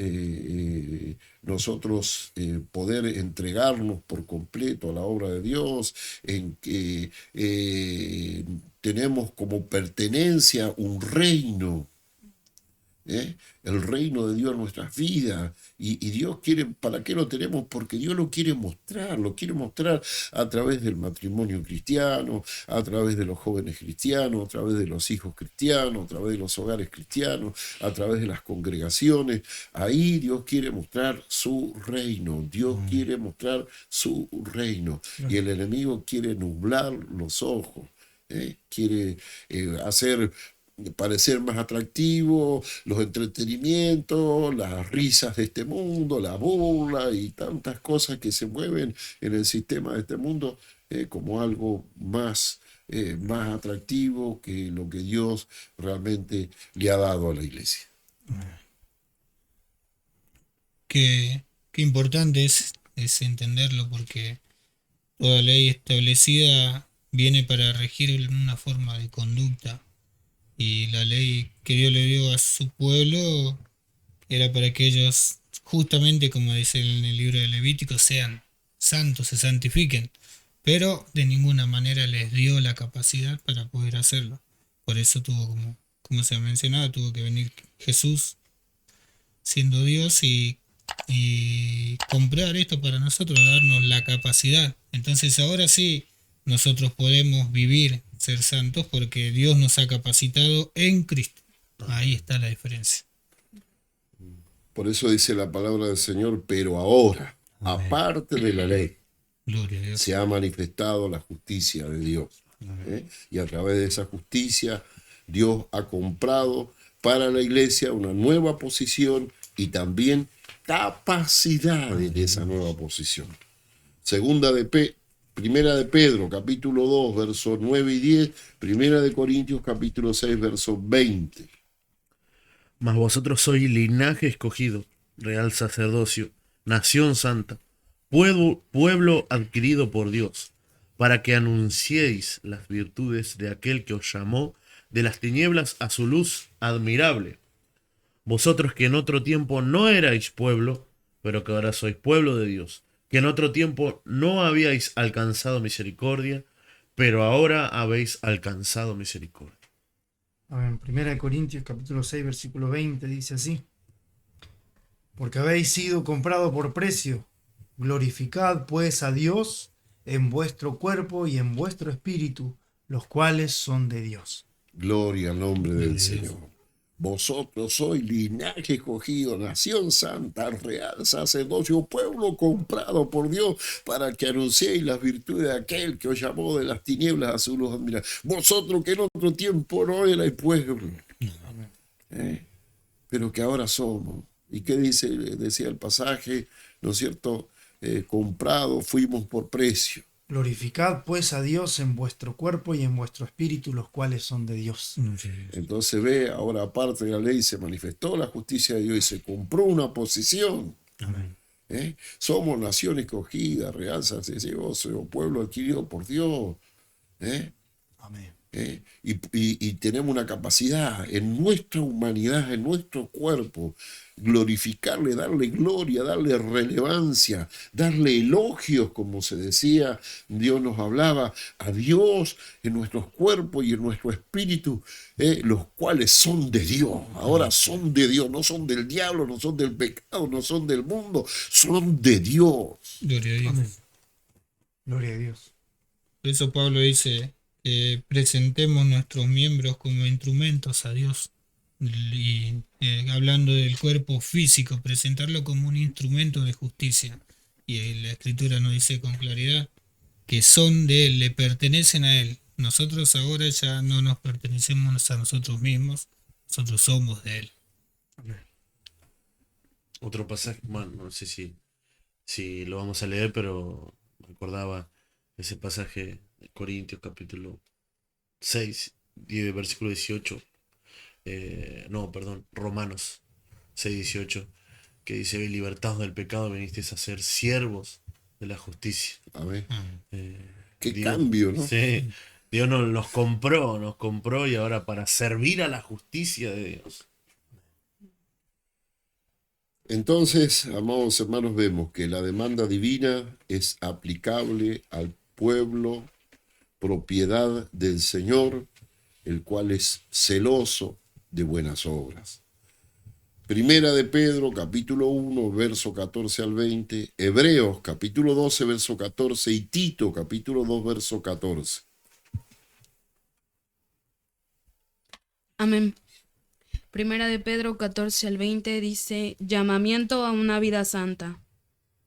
nosotros poder entregarnos por completo a la obra de Dios, en que tenemos como pertenencia un reino, el reino de Dios en nuestras vidas, y Dios quiere, ¿para qué lo tenemos? Porque Dios lo quiere mostrar a través del matrimonio cristiano, a través de los jóvenes cristianos, a través de los hijos cristianos, a través de los hogares cristianos, a través de las congregaciones. Ahí Dios quiere mostrar su reino, Dios quiere mostrar su reino, y el enemigo quiere nublar los ojos, quiere hacer parecer más atractivo los entretenimientos, las risas de este mundo, la burla y tantas cosas que se mueven en el sistema de este mundo como algo más atractivo que lo que Dios realmente le ha dado a la iglesia. Qué importante es entenderlo, porque toda ley establecida viene para regir una forma de conducta. Y la ley que Dios le dio a su pueblo era para que ellos, justamente como dice en el libro de Levítico, sean santos, se santifiquen. Pero de ninguna manera les dio la capacidad para poder hacerlo. Por eso tuvo, como se ha mencionado, tuvo que venir Jesús siendo Dios y comprar esto para nosotros, darnos la capacidad. Entonces ahora sí, nosotros podemos vivir, ser santos, porque Dios nos ha capacitado en Cristo. Ahí está la diferencia. Por eso dice la palabra del Señor, pero ahora, aparte de la ley, Gloria a Dios. se ha manifestado la justicia de Dios. Y a través de esa justicia, Dios ha comprado para la iglesia una nueva posición y también capacidades de esa nueva posición. Primera de Pedro, capítulo 2, versos 9 y 10, Primera de Corintios, capítulo 6, verso 20. Mas vosotros sois linaje escogido, real sacerdocio, nación santa, pueblo adquirido por Dios, para que anunciéis las virtudes de aquel que os llamó de las tinieblas a su luz admirable. Vosotros que en otro tiempo no erais pueblo, pero que ahora sois pueblo de Dios, que en otro tiempo no habíais alcanzado misericordia, pero ahora habéis alcanzado misericordia. En 1 Corintios capítulo 6, versículo 20 dice así: porque habéis sido comprado por precio, glorificad pues a Dios en vuestro cuerpo y en vuestro espíritu, los cuales son de Dios. Gloria al nombre del Señor. Vosotros sois linaje escogido, nación santa, real sacerdocio, pueblo comprado por Dios, para que anunciéis las virtudes de aquel que os llamó de las tinieblas a su luz admirable. Vosotros que en otro tiempo no erais pueblo, pero que ahora somos. ¿Y qué dice? Decía el pasaje, ¿no es cierto? Comprado fuimos por precio. Glorificad pues a Dios en vuestro cuerpo y en vuestro espíritu, los cuales son de Dios. Entonces ve, ahora aparte de la ley se manifestó la justicia de Dios y se compró una posición. Amén. Somos nación escogida, real sacerdocio, pueblo adquirido por Dios. Amén. Y tenemos una capacidad en nuestra humanidad, en nuestro cuerpo, glorificarle, darle gloria, darle relevancia, darle elogios, como se decía, Dios nos hablaba a Dios en nuestros cuerpos y en nuestro espíritu, los cuales son de Dios. Ahora son de Dios, no son del diablo, no son del pecado, no son del mundo, son de Dios. Gloria a Dios. Amén. Gloria a Dios. Por eso Pablo dice que presentemos nuestros miembros como instrumentos a Dios. Y hablando del cuerpo físico, presentarlo como un instrumento de justicia. Y la Escritura nos dice con claridad que son de Él, le pertenecen a Él. Nosotros ahora ya no nos pertenecemos a nosotros mismos, nosotros somos de Él. Otro pasaje, bueno, no sé si lo vamos a leer, pero me acordaba ese pasaje de Corintios capítulo 6, versículo 18. Romanos 6, 18, que dice: libertados del pecado vinisteis a ser siervos de la justicia. Amén. Qué Dios, cambio, ¿no? Sí, Dios nos compró y ahora para servir a la justicia de Dios. Entonces, amados hermanos, vemos que la demanda divina es aplicable al pueblo, propiedad del Señor, el cual es celoso de buenas obras. Primera de Pedro, capítulo 1, verso 14 al 20, Hebreos, capítulo 12, verso 14, y Tito, capítulo 2, verso 14. Amén. Primera de Pedro 14 al 20 dice: llamamiento a una vida santa.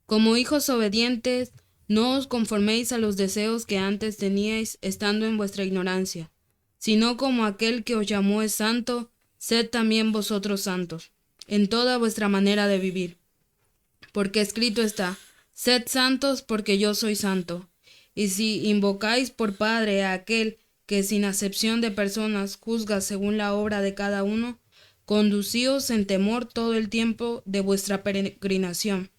Como hijos obedientes, no os conforméis a los deseos que antes teníais estando en vuestra ignorancia, sino como aquel que os llamó es santo, sed también vosotros santos, en toda vuestra manera de vivir. Porque escrito está: sed santos porque yo soy santo. Y si invocáis por Padre a aquel que sin acepción de personas juzga según la obra de cada uno, conducíos en temor todo el tiempo de vuestra peregrinación,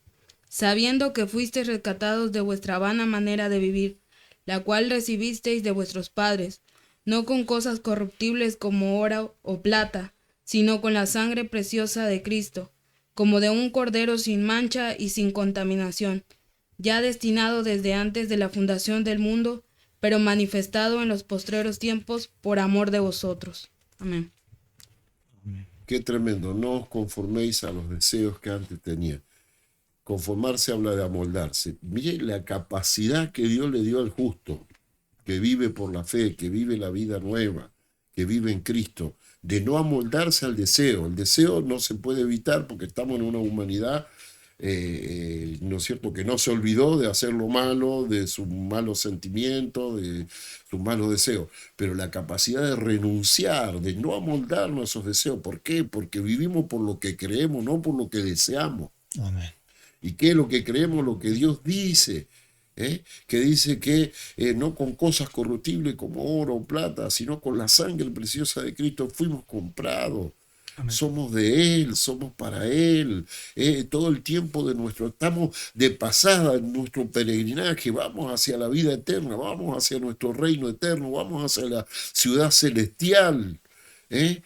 sabiendo que fuisteis rescatados de vuestra vana manera de vivir, la cual recibisteis de vuestros padres, no con cosas corruptibles como oro o plata, sino con la sangre preciosa de Cristo, como de un cordero sin mancha y sin contaminación, ya destinado desde antes de la fundación del mundo, pero manifestado en los postreros tiempos por amor de vosotros. Amén. Qué tremendo, no os conforméis a los deseos que antes tenía. Conformarse habla de amoldarse. Mire la capacidad que Dios le dio al justo, que vive por la fe, que vive la vida nueva, que vive en Cristo, de no amoldarse al deseo. El deseo no se puede evitar porque estamos en una humanidad, ¿no es cierto?, que no se olvidó de hacer lo malo, de sus malos sentimientos, de sus malos deseos. Pero la capacidad de renunciar, de no amoldarnos a esos deseos. ¿Por qué? Porque vivimos por lo que creemos, no por lo que deseamos. Amén. ¿Y qué es lo que creemos? Lo que Dios dice. Que dice que no con cosas corruptibles como oro o plata, sino con la sangre preciosa de Cristo fuimos comprados. Amén. Somos de Él, somos para Él. Todo el tiempo estamos de pasada en nuestro peregrinaje, vamos hacia la vida eterna, vamos hacia nuestro reino eterno, vamos hacia la ciudad celestial. ¿eh?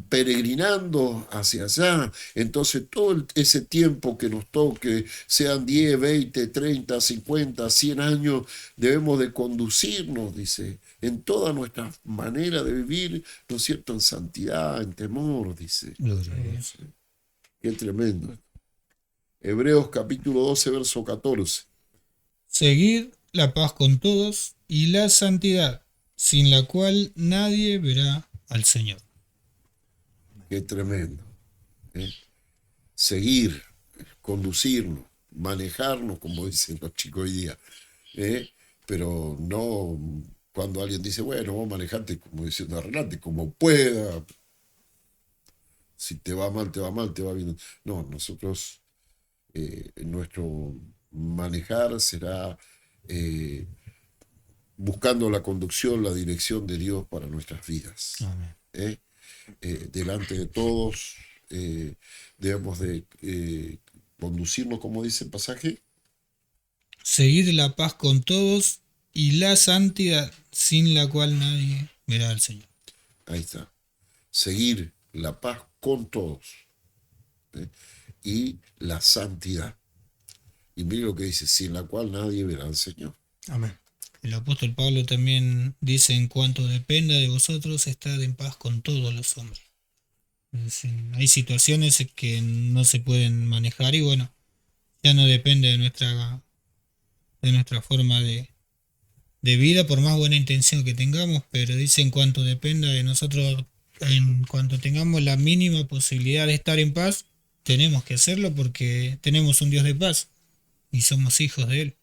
Peregrinando hacia allá. Entonces todo ese tiempo que nos toque, sean 10, 20, 30, 50, 100 años, debemos de conducirnos, dice, en toda nuestra manera de vivir, ¿no es cierto?, en santidad, en temor, dice. Gloria a Dios. Qué tremendo. Hebreos capítulo 12, verso 14. Seguid la paz con todos y la santidad, sin la cual nadie verá al Señor. Qué tremendo. Seguir, conducirnos, manejarnos, como dicen los chicos hoy día. Pero no cuando alguien dice, bueno, vos manejate, como diciendo, arreglate como pueda. Si te va mal, te va mal, te va bien. No, nosotros, nuestro manejar será buscando la conducción, la dirección de Dios para nuestras vidas. Amén. Delante de todos debemos de conducirnos, como dice el pasaje. Seguid la paz con todos y la santidad, sin la cual nadie verá al Señor. Ahí está. Seguir la paz con todos y la santidad. Y mire lo que dice, sin la cual nadie verá al Señor. Amén. El apóstol Pablo también dice, en cuanto dependa de vosotros, estad en paz con todos los hombres. Es decir, hay situaciones que no se pueden manejar y bueno, ya no depende de nuestra forma de vida, por más buena intención que tengamos, pero dice en cuanto dependa de nosotros, en cuanto tengamos la mínima posibilidad de estar en paz, tenemos que hacerlo porque tenemos un Dios de paz y somos hijos de Él.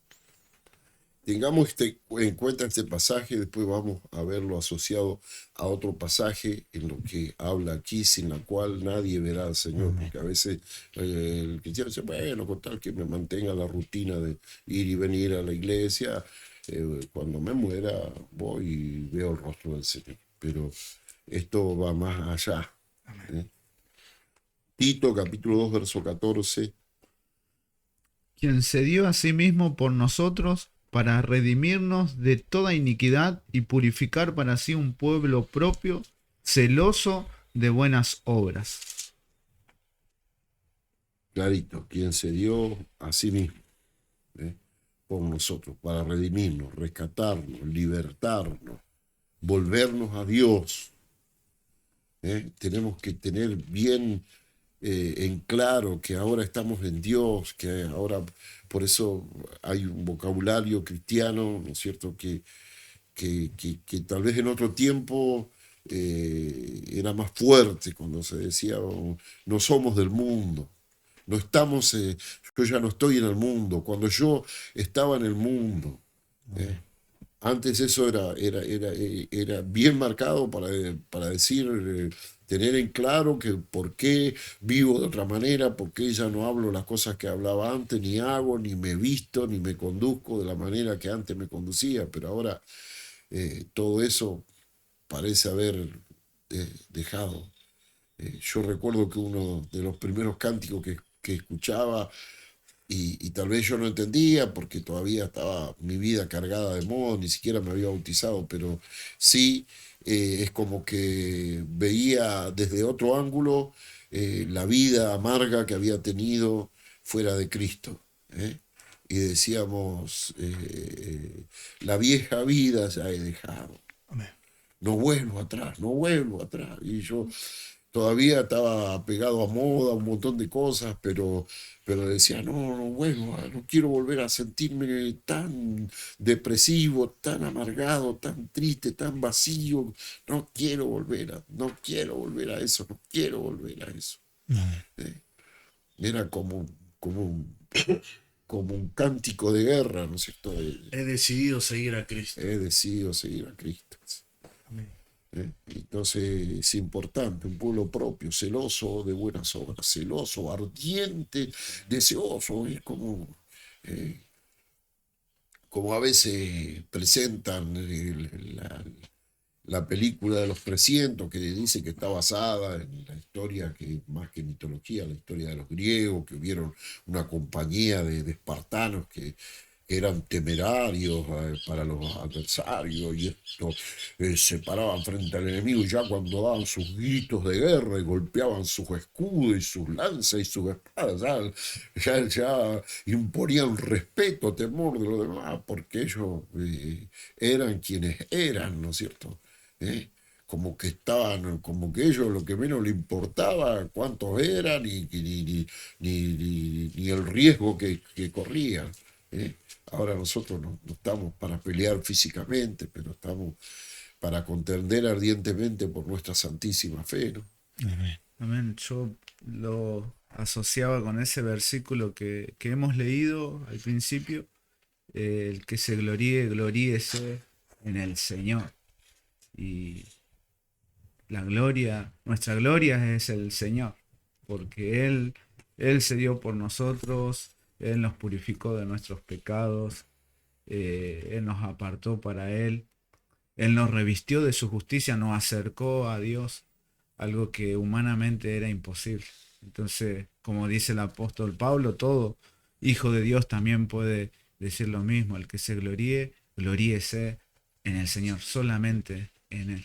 Tengamos en cuenta este pasaje, después vamos a verlo asociado a otro pasaje en lo que habla aquí, sin la cual nadie verá al Señor. Porque a veces el cristiano dice, bueno, con tal que me mantenga la rutina de ir y venir a la iglesia, cuando me muera voy y veo el rostro del Señor. Pero esto va más allá. Tito capítulo 2, verso 14. Quien se dio a sí mismo por nosotros para redimirnos de toda iniquidad y purificar para sí un pueblo propio, celoso de buenas obras. Clarito, quien se dio a sí mismo por nosotros, para redimirnos, rescatarnos, libertarnos, volvernos a Dios. Tenemos que tener bien en claro que ahora estamos en Dios, que ahora, por eso hay un vocabulario cristiano, ¿no es cierto?, que tal vez en otro tiempo era más fuerte cuando se decía, oh, no somos del mundo, no estamos, yo ya no estoy en el mundo, cuando yo estaba en el mundo. Antes eso era bien marcado para decir, tener en claro que por qué vivo de otra manera, por qué ya no hablo las cosas que hablaba antes, ni hago, ni me visto, ni me conduzco de la manera que antes me conducía, pero ahora todo eso parece haber dejado. Yo recuerdo que uno de los primeros cánticos que escuchaba, y tal vez yo no entendía porque todavía estaba mi vida cargada de moda, ni siquiera me había bautizado, pero sí es como que veía desde otro ángulo la vida amarga que había tenido fuera de Cristo. Y decíamos, la vieja vida ya he dejado. Amén. No vuelvo atrás, no vuelvo atrás. Y yo todavía estaba apegado a moda, un montón de cosas, pero decía, no vuelvo, no quiero volver a sentirme tan depresivo, tan amargado, tan triste, tan vacío. No quiero volver a eso, no quiero volver a eso. Era como un cántico de guerra, ¿no es cierto? He decidido seguir a Cristo. He decidido seguir a Cristo. Amén. Entonces es importante, un pueblo propio, celoso de buenas obras, celoso, ardiente, deseoso. Es como a veces presentan la película de los 300, que dice que está basada en la historia, que más que mitología, la historia de los griegos, que hubieron una compañía de espartanos que eran temerarios para los adversarios, y esto se paraban frente al enemigo, y ya cuando daban sus gritos de guerra y golpeaban sus escudos y sus lanzas y sus espadas, ya imponían respeto, temor de los demás, porque ellos eran quienes eran, ¿no es cierto? Como que estaban, como que ellos lo que menos le importaba cuántos eran, ni el riesgo que corrían. ¿eh? Ahora nosotros no estamos para pelear físicamente, pero estamos para contender ardientemente por nuestra santísima fe, ¿no? Amén. Amén. Yo lo asociaba con ese versículo que hemos leído al principio. El que se gloríe, gloríese en el Señor. Y la gloria, nuestra gloria es el Señor, porque Él se dio por nosotros, Él nos purificó de nuestros pecados, Él nos apartó para Él nos revistió de su justicia, nos acercó a Dios, algo que humanamente era imposible. Entonces, como dice el apóstol Pablo, todo hijo de Dios también puede decir lo mismo: el que se gloríe, gloríese en el Señor, solamente en Él.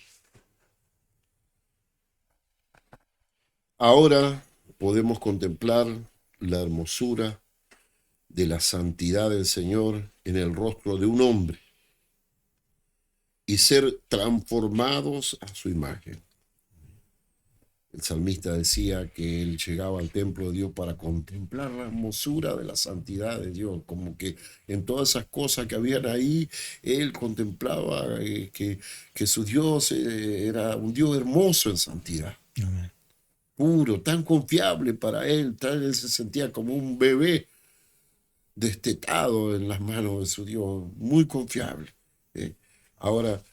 Ahora podemos contemplar la hermosura de la santidad del Señor en el rostro de un hombre y ser transformados a su imagen. El salmista decía que él llegaba al templo de Dios para contemplar la hermosura de la santidad de Dios, como que en todas esas cosas que habían ahí, él contemplaba que su Dios era un Dios hermoso en santidad. Amén. Puro, tan confiable para él, él se sentía como un bebé destetado en las manos de su Dios, muy confiable. Ahora,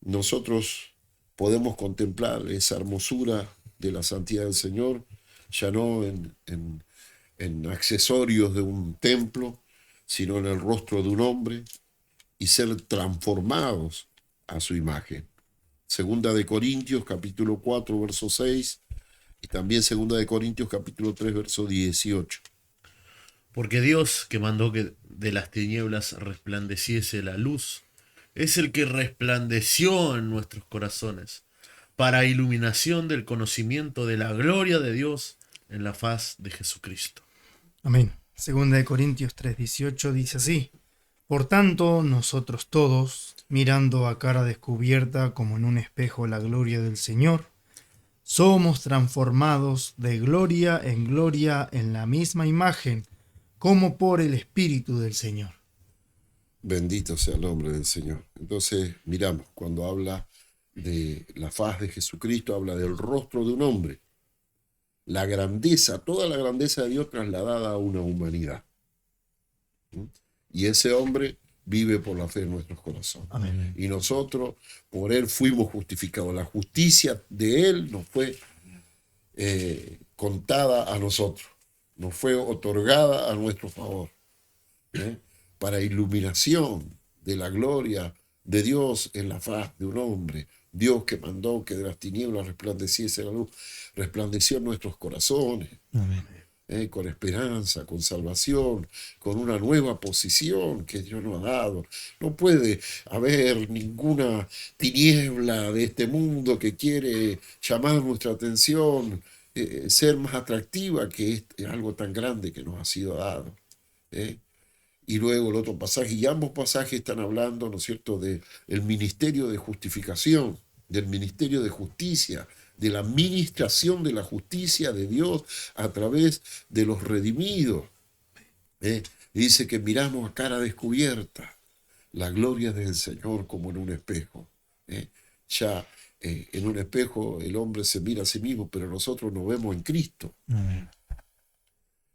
nosotros podemos contemplar esa hermosura de la santidad del Señor, ya no en accesorios de un templo, sino en el rostro de un hombre, y ser transformados a su imagen. Segunda de Corintios, capítulo 4, verso 6, y también segunda de Corintios, capítulo 3, verso 18. Porque Dios, que mandó que de las tinieblas resplandeciese la luz, es el que resplandeció en nuestros corazones, para iluminación del conocimiento de la gloria de Dios en la faz de Jesucristo. Amén. Segunda de Corintios 3:18 dice así: Por tanto, nosotros todos, mirando a cara descubierta como en un espejo la gloria del Señor, somos transformados de gloria en la misma imagen, como por el Espíritu del Señor. Bendito sea el nombre del Señor. Entonces, miramos, cuando habla de la faz de Jesucristo, habla del rostro de un hombre. La grandeza, toda la grandeza de Dios trasladada a una humanidad. Y ese hombre vive por la fe en nuestros corazones. Amén. Y nosotros, por él, fuimos justificados. La justicia de él nos fue contada a nosotros, nos fue otorgada a nuestro favor, para iluminación de la gloria de Dios en la faz de un hombre. Dios que mandó que de las tinieblas resplandeciese la luz, resplandeció en nuestros corazones. Amén. Con esperanza, con salvación, con una nueva posición que Dios nos ha dado. No puede haber ninguna tiniebla de este mundo que quiere llamar nuestra atención, ser más atractiva que algo tan grande que nos ha sido dado. Y luego el otro pasaje, y ambos pasajes están hablando, ¿no es cierto?, del ministerio de justificación, del ministerio de justicia, de la administración de la justicia de Dios a través de los redimidos. Dice que miramos a cara descubierta la gloria del Señor como en un espejo. Ya en un espejo el hombre se mira a sí mismo, pero nosotros nos vemos en Cristo. Amén.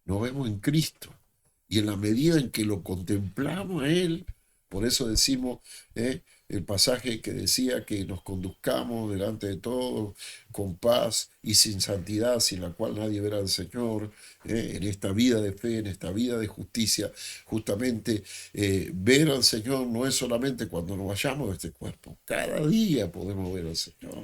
Nos vemos en Cristo. Y en la medida en que lo contemplamos a Él, por eso decimos, el pasaje que decía que nos conduzcamos delante de todos con paz y sin santidad, sin la cual nadie verá al Señor, en esta vida de fe, en esta vida de justicia. Justamente ver al Señor no es solamente cuando nos vayamos de este cuerpo, cada día podemos ver al Señor,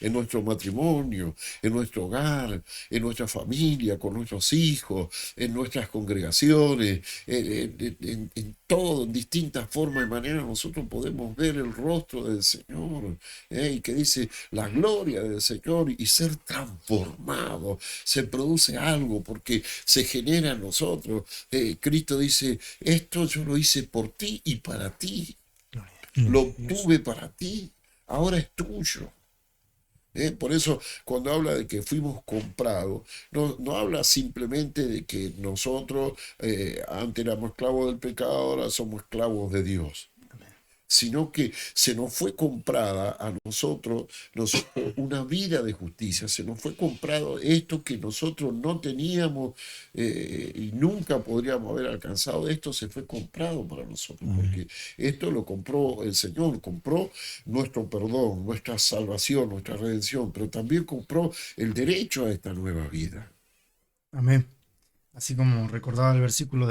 en nuestro matrimonio, en nuestro hogar, en nuestra familia, con nuestros hijos, en nuestras congregaciones, en todo, en distintas formas y maneras nosotros podemos ver el rostro del Señor, y que dice la gloria del Señor, y ser transformado. Se produce algo porque se genera en nosotros. Cristo dice, esto yo lo hice por ti y para ti. Lo obtuve para ti, ahora es tuyo. Por eso cuando habla de que fuimos comprados, no habla simplemente de que nosotros antes éramos esclavos del pecado, ahora somos esclavos de Dios, sino que se nos fue comprada a nosotros una vida de justicia, se nos fue comprado esto que nosotros no teníamos y nunca podríamos haber alcanzado. Esto se fue comprado para nosotros, porque esto lo compró el Señor, compró nuestro perdón, nuestra salvación, nuestra redención, pero también compró el derecho a esta nueva vida. Amén. Así como recordaba el versículo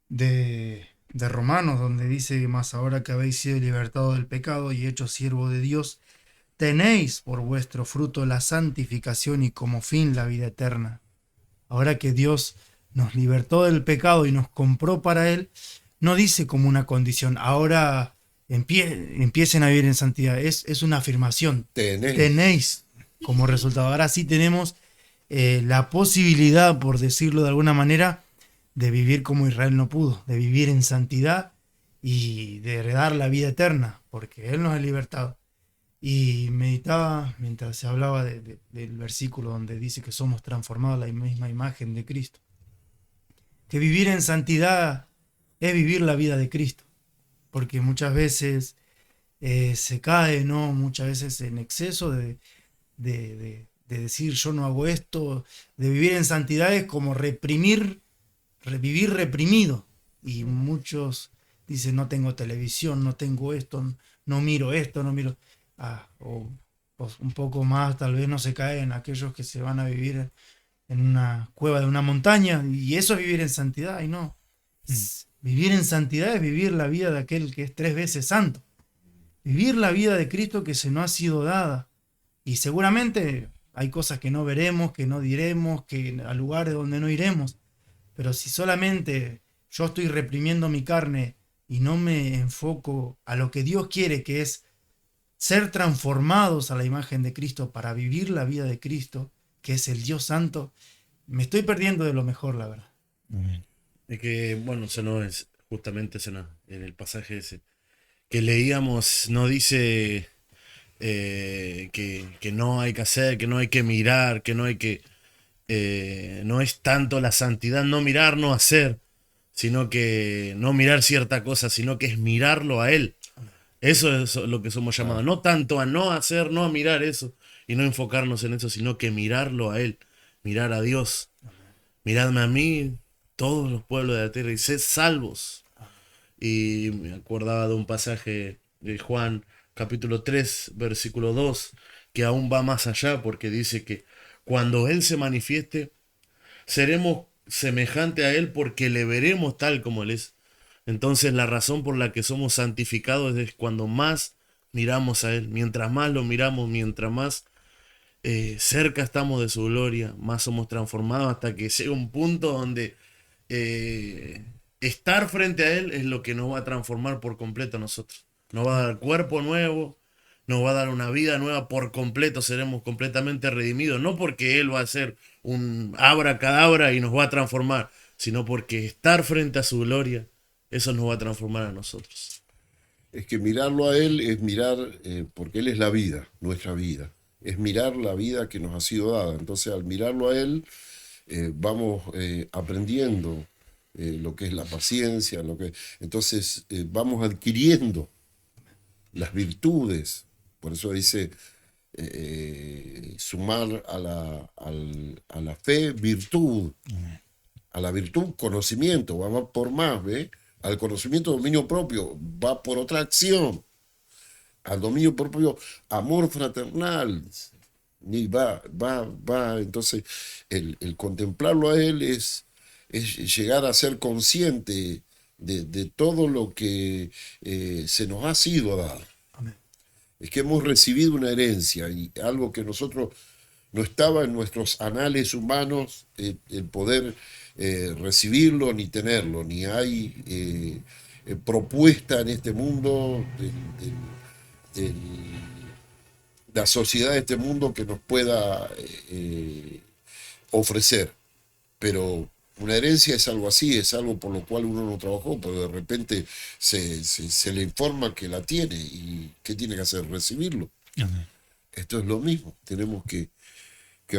de Romanos, donde dice, más ahora que habéis sido libertados del pecado y hechos siervos de Dios, tenéis por vuestro fruto la santificación y como fin la vida eterna. Ahora que Dios nos libertó del pecado y nos compró para Él, no dice como una condición, ahora empiecen a vivir en santidad, es una afirmación. Tenéis como resultado. Ahora sí tenemos la posibilidad, por decirlo de alguna manera, de vivir como Israel no pudo, de vivir en santidad y de heredar la vida eterna, porque Él nos ha libertado. Y meditaba mientras se hablaba del versículo donde dice que somos transformados a la misma imagen de Cristo. Que vivir en santidad es vivir la vida de Cristo, porque muchas veces se cae, ¿no? Muchas veces en exceso de decir yo no hago esto, de vivir en santidad es como vivir reprimido, y muchos dicen no tengo televisión, no tengo esto, no miro esto, no miro, o un poco más tal vez no se caen aquellos que se van a vivir en una cueva de una montaña, y eso es vivir en santidad. Y no, vivir en santidad es vivir la vida de aquel que es 3 veces santo, vivir la vida de Cristo que se nos ha sido dada. Y seguramente hay cosas que no veremos, que no diremos, que a lugares donde no iremos. Pero si solamente yo estoy reprimiendo mi carne y no me enfoco a lo que Dios quiere, que es ser transformados a la imagen de Cristo para vivir la vida de Cristo, que es el Dios Santo, me estoy perdiendo de lo mejor, la verdad. Es que, bueno, justamente en el pasaje ese que leíamos, no dice que no hay que hacer, que no hay que mirar, que no hay que... no es tanto la santidad no mirar, no hacer, sino que no mirar cierta cosa, sino que es mirarlo a Él. Eso es lo que somos llamados. No tanto a no hacer, no a mirar eso y no enfocarnos en eso, sino que mirarlo a Él, mirar a Dios. Miradme a mí, todos los pueblos de la tierra, y sed salvos. Y me acordaba de un pasaje de Juan, capítulo 3, versículo 2, que aún va más allá, porque dice que cuando Él se manifieste, seremos semejante a Él porque le veremos tal como Él es. Entonces la razón por la que somos santificados es cuando más miramos a Él. Mientras más lo miramos, mientras más cerca estamos de su gloria, más somos transformados hasta que llega un punto donde estar frente a Él es lo que nos va a transformar por completo a nosotros. Nos va a dar cuerpo nuevo, nos va a dar una vida nueva por completo, seremos completamente redimidos, no porque Él va a hacer un abracadabra y nos va a transformar, sino porque estar frente a su gloria, eso nos va a transformar a nosotros. Es que mirarlo a Él es mirar, porque Él es la vida, nuestra vida, es mirar la vida que nos ha sido dada. Entonces al mirarlo a Él vamos aprendiendo lo que es la paciencia, entonces vamos adquiriendo las virtudes. Por eso dice sumar a la fe virtud, a la virtud conocimiento, va por más, ¿ve? Al conocimiento dominio propio, va por otra acción. al dominio propio, amor fraternal. Y entonces el contemplarlo a Él es llegar a ser consciente de todo lo que se nos ha sido dado. Amén. Es que hemos recibido una herencia y algo que nosotros no estaba en nuestros anales humanos, el poder recibirlo ni tenerlo, ni hay propuesta en este mundo, del- la sociedad de este mundo que nos pueda ofrecer. Pero una herencia es algo así, es algo por lo cual uno no trabajó, pero de repente se le informa que la tiene y ¿qué tiene que hacer? Recibirlo. Amén. Esto es lo mismo, tenemos que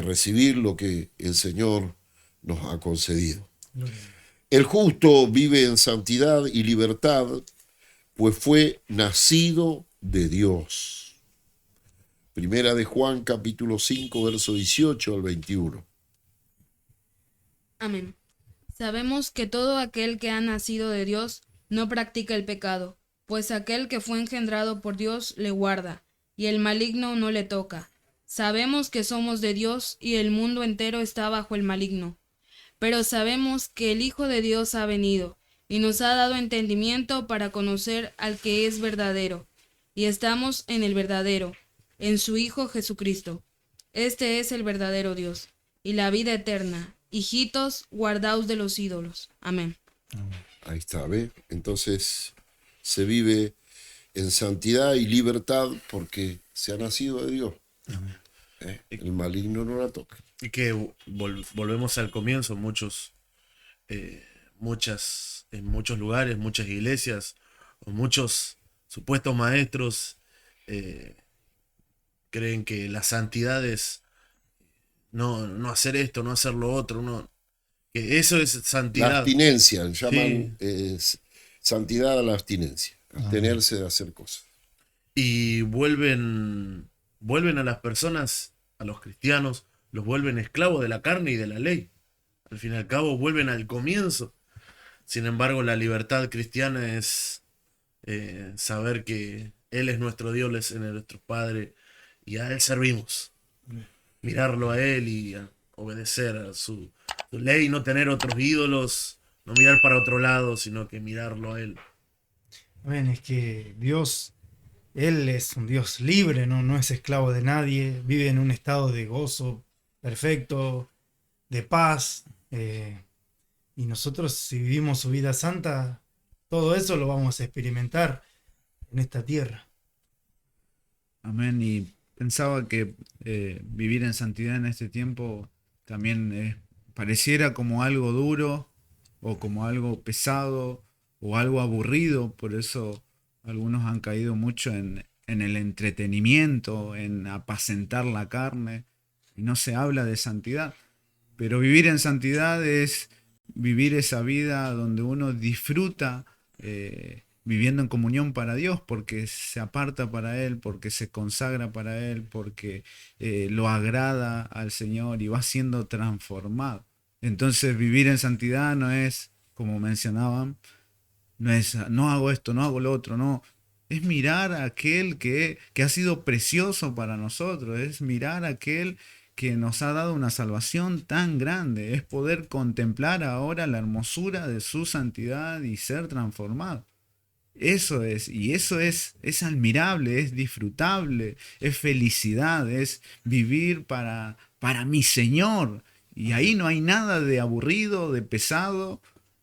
recibir lo que el Señor nos ha concedido. Gloria a Dios. El justo vive en santidad y libertad, pues fue nacido de Dios. Primera de Juan, capítulo 5, verso 18 al 21. Amén. Sabemos que todo aquel que ha nacido de Dios no practica el pecado, pues aquel que fue engendrado por Dios le guarda, y el maligno no le toca. Sabemos que somos de Dios y el mundo entero está bajo el maligno. Pero sabemos que el Hijo de Dios ha venido y nos ha dado entendimiento para conocer al que es verdadero, y estamos en el verdadero, en su Hijo Jesucristo. Este es el verdadero Dios y la vida eterna. Hijitos, guardaos de los ídolos. Amén. Ahí está, ¿ve? Entonces se vive en santidad y libertad porque se ha nacido de Dios. El maligno no la toca. Y que volvemos al comienzo, en muchos lugares, muchas iglesias, o muchos supuestos maestros creen que la santidad es no hacer esto, no hacer lo otro, que eso es La santidad. abstinencia, llaman santidad a la abstinencia, abstenerse de hacer cosas. Y vuelven a las personas, a los cristianos, los vuelven esclavos de la carne y de la ley. Al fin y al cabo vuelven al comienzo. Sin embargo, la libertad cristiana es saber que Él es nuestro Dios, Él es nuestro Padre, y a Él servimos. Mirarlo a Él y a obedecer a su ley, no tener otros ídolos, no mirar para otro lado, sino que mirarlo a Él. Amén. Es que Dios, Él es un Dios libre, no es esclavo de nadie, vive en un estado de gozo perfecto, de paz. Y nosotros, si vivimos su vida santa, todo eso lo vamos a experimentar en esta tierra. Amén. Y pensaba que vivir en santidad en este tiempo también pareciera como algo duro o como algo pesado o algo aburrido. Por eso algunos han caído mucho en el entretenimiento, en apacentar la carne, y no se habla de santidad. Pero vivir en santidad es vivir esa vida donde uno disfruta viviendo en comunión para Dios, porque se aparta para Él, porque se consagra para Él, porque lo agrada al Señor y va siendo transformado. Entonces vivir en santidad no es, como mencionaban, no es no hago esto, no hago lo otro, no. Es mirar a aquel que ha sido precioso para nosotros, es mirar a aquel que nos ha dado una salvación tan grande, es poder contemplar ahora la hermosura de su santidad y ser transformado. Eso es, y eso es admirable, es disfrutable, es felicidad, es vivir para mi Señor. Y ahí no hay nada de aburrido, de pesado,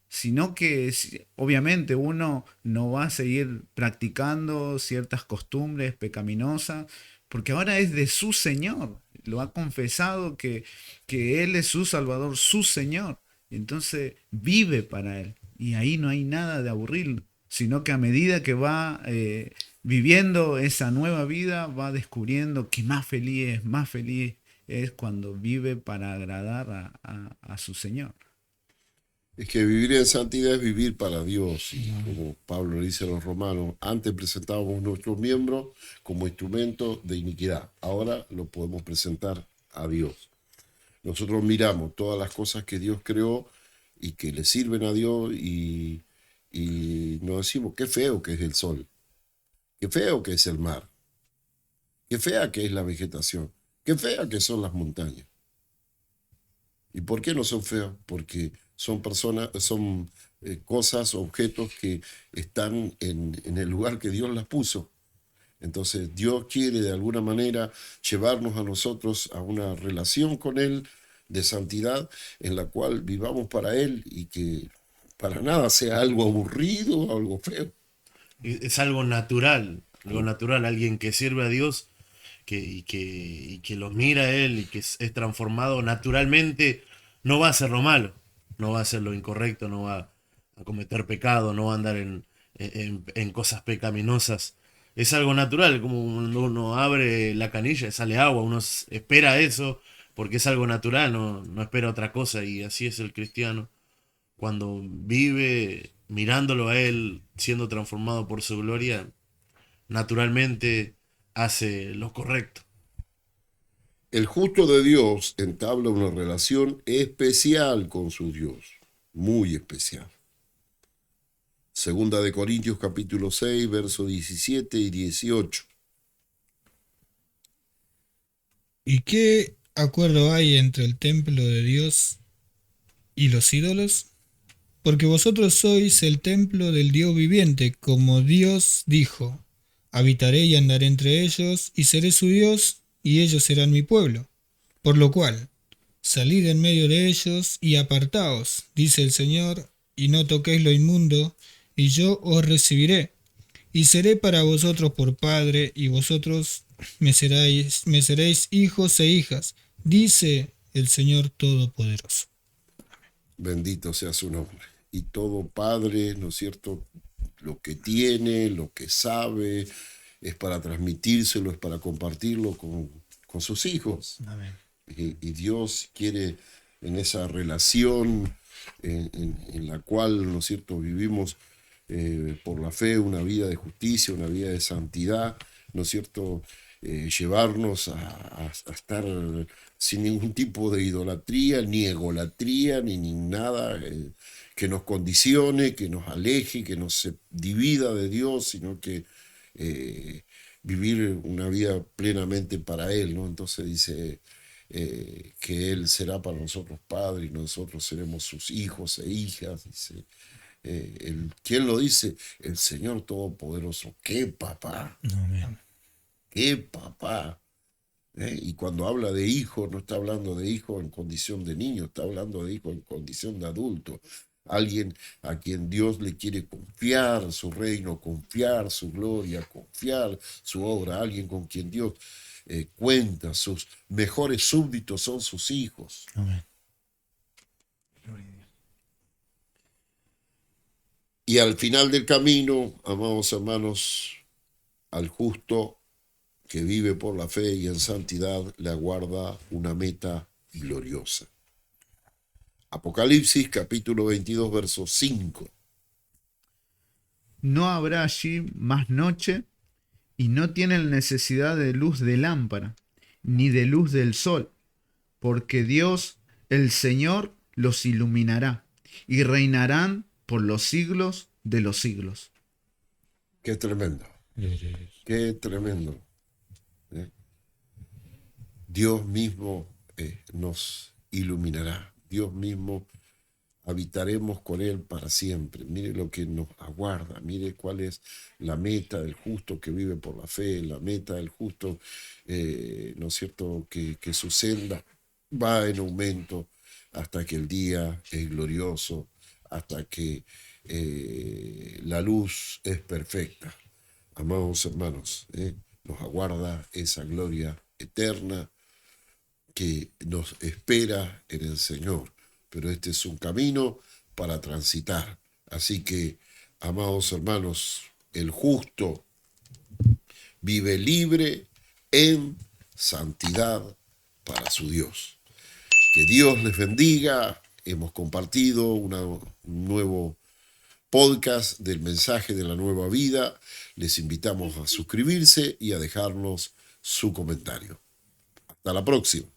sino que obviamente uno no va a seguir practicando ciertas costumbres pecaminosas, porque ahora es de su Señor. Lo ha confesado que Él es su Salvador, su Señor. Y entonces vive para Él. Y ahí no hay nada de aburrido, sino que a medida que va viviendo esa nueva vida, va descubriendo que más feliz es cuando vive para agradar a su Señor. Es que vivir en santidad es vivir para Dios. Y como Pablo le dice a los romanos, antes presentábamos nuestros miembros como instrumento de iniquidad. Ahora lo podemos presentar a Dios. Nosotros miramos todas las cosas que Dios creó y que le sirven a Dios y nos decimos, qué feo que es el sol, qué feo que es el mar, Qué fea que es la vegetación. Qué fea que son las montañas. ¿Y por qué no son feas? Porque son personas, son cosas, objetos que están en el lugar que Dios las puso. Entonces Dios quiere de alguna manera llevarnos a nosotros a una relación con Él de santidad en la cual vivamos para Él y que para nada sea algo aburrido o algo feo. Es algo natural, alguien que sirve a Dios y que lo mira a Él y que es transformado naturalmente, no va a hacer lo malo, no va a hacer lo incorrecto, no va a cometer pecado, no va a andar en cosas pecaminosas. Es algo natural, como cuando uno abre la canilla y sale agua, uno espera eso porque es algo natural, no espera otra cosa, y así es el cristiano. Cuando vive mirándolo a Él, siendo transformado por su gloria, naturalmente hace lo correcto. El justo de Dios entabla una relación especial con su Dios, muy especial. Segunda de Corintios capítulo 6, versos 17 y 18. ¿Y qué acuerdo hay entre el templo de Dios y los ídolos? Porque vosotros sois el templo del Dios viviente, como Dios dijo: habitaré y andaré entre ellos, y seré su Dios, y ellos serán mi pueblo. Por lo cual, salid en medio de ellos y apartaos, dice el Señor, y no toquéis lo inmundo, y yo os recibiré, y seré para vosotros por padre, y vosotros me seréis hijos e hijas, dice el Señor Todopoderoso. Bendito sea su nombre. Y todo padre, ¿no es cierto?, lo que tiene, lo que sabe, es para transmitírselo, es para compartirlo con sus hijos. Amén. Y Dios quiere en esa relación en la cual, ¿no es cierto?, vivimos por la fe una vida de justicia, una vida de santidad, ¿no es cierto?, llevarnos a estar sin ningún tipo de idolatría, ni egolatría, ni nada que nos condicione, que nos aleje, que nos divida de Dios, sino que vivir una vida plenamente para Él, ¿no? Entonces dice que Él será para nosotros Padre y nosotros seremos sus hijos e hijas, dice. ¿Quién lo dice? El Señor Todopoderoso. ¡Qué papá! Amén. ¡Qué papá! Y cuando habla de hijo, no está hablando de hijo en condición de niño, está hablando de hijo en condición de adulto. Alguien a quien Dios le quiere confiar su reino, confiar su gloria, confiar su obra. Alguien con quien Dios cuenta, sus mejores súbditos son sus hijos. Amén. Gloria a Dios. Y al final del camino, amados hermanos, al justo que vive por la fe y en santidad le aguarda una meta gloriosa. Apocalipsis capítulo 22, verso 5. No habrá allí más noche, y no tienen necesidad de luz de lámpara, ni de luz del sol, porque Dios, el Señor, los iluminará, y reinarán por los siglos de los siglos. Qué tremendo, qué tremendo. Dios mismo nos iluminará, Dios mismo habitaremos con Él para siempre. Mire lo que nos aguarda, mire cuál es la meta del justo que vive por la fe, la meta del justo, ¿no es cierto?, que su senda va en aumento hasta que el día es glorioso, hasta que la luz es perfecta. Amados hermanos, nos aguarda esa gloria eterna que nos espera en el Señor. Pero este es un camino para transitar. Así que, amados hermanos, el justo vive libre en santidad para su Dios. Que Dios les bendiga. Hemos compartido un nuevo podcast del mensaje de la nueva vida. Les invitamos a suscribirse y a dejarnos su comentario. Hasta la próxima.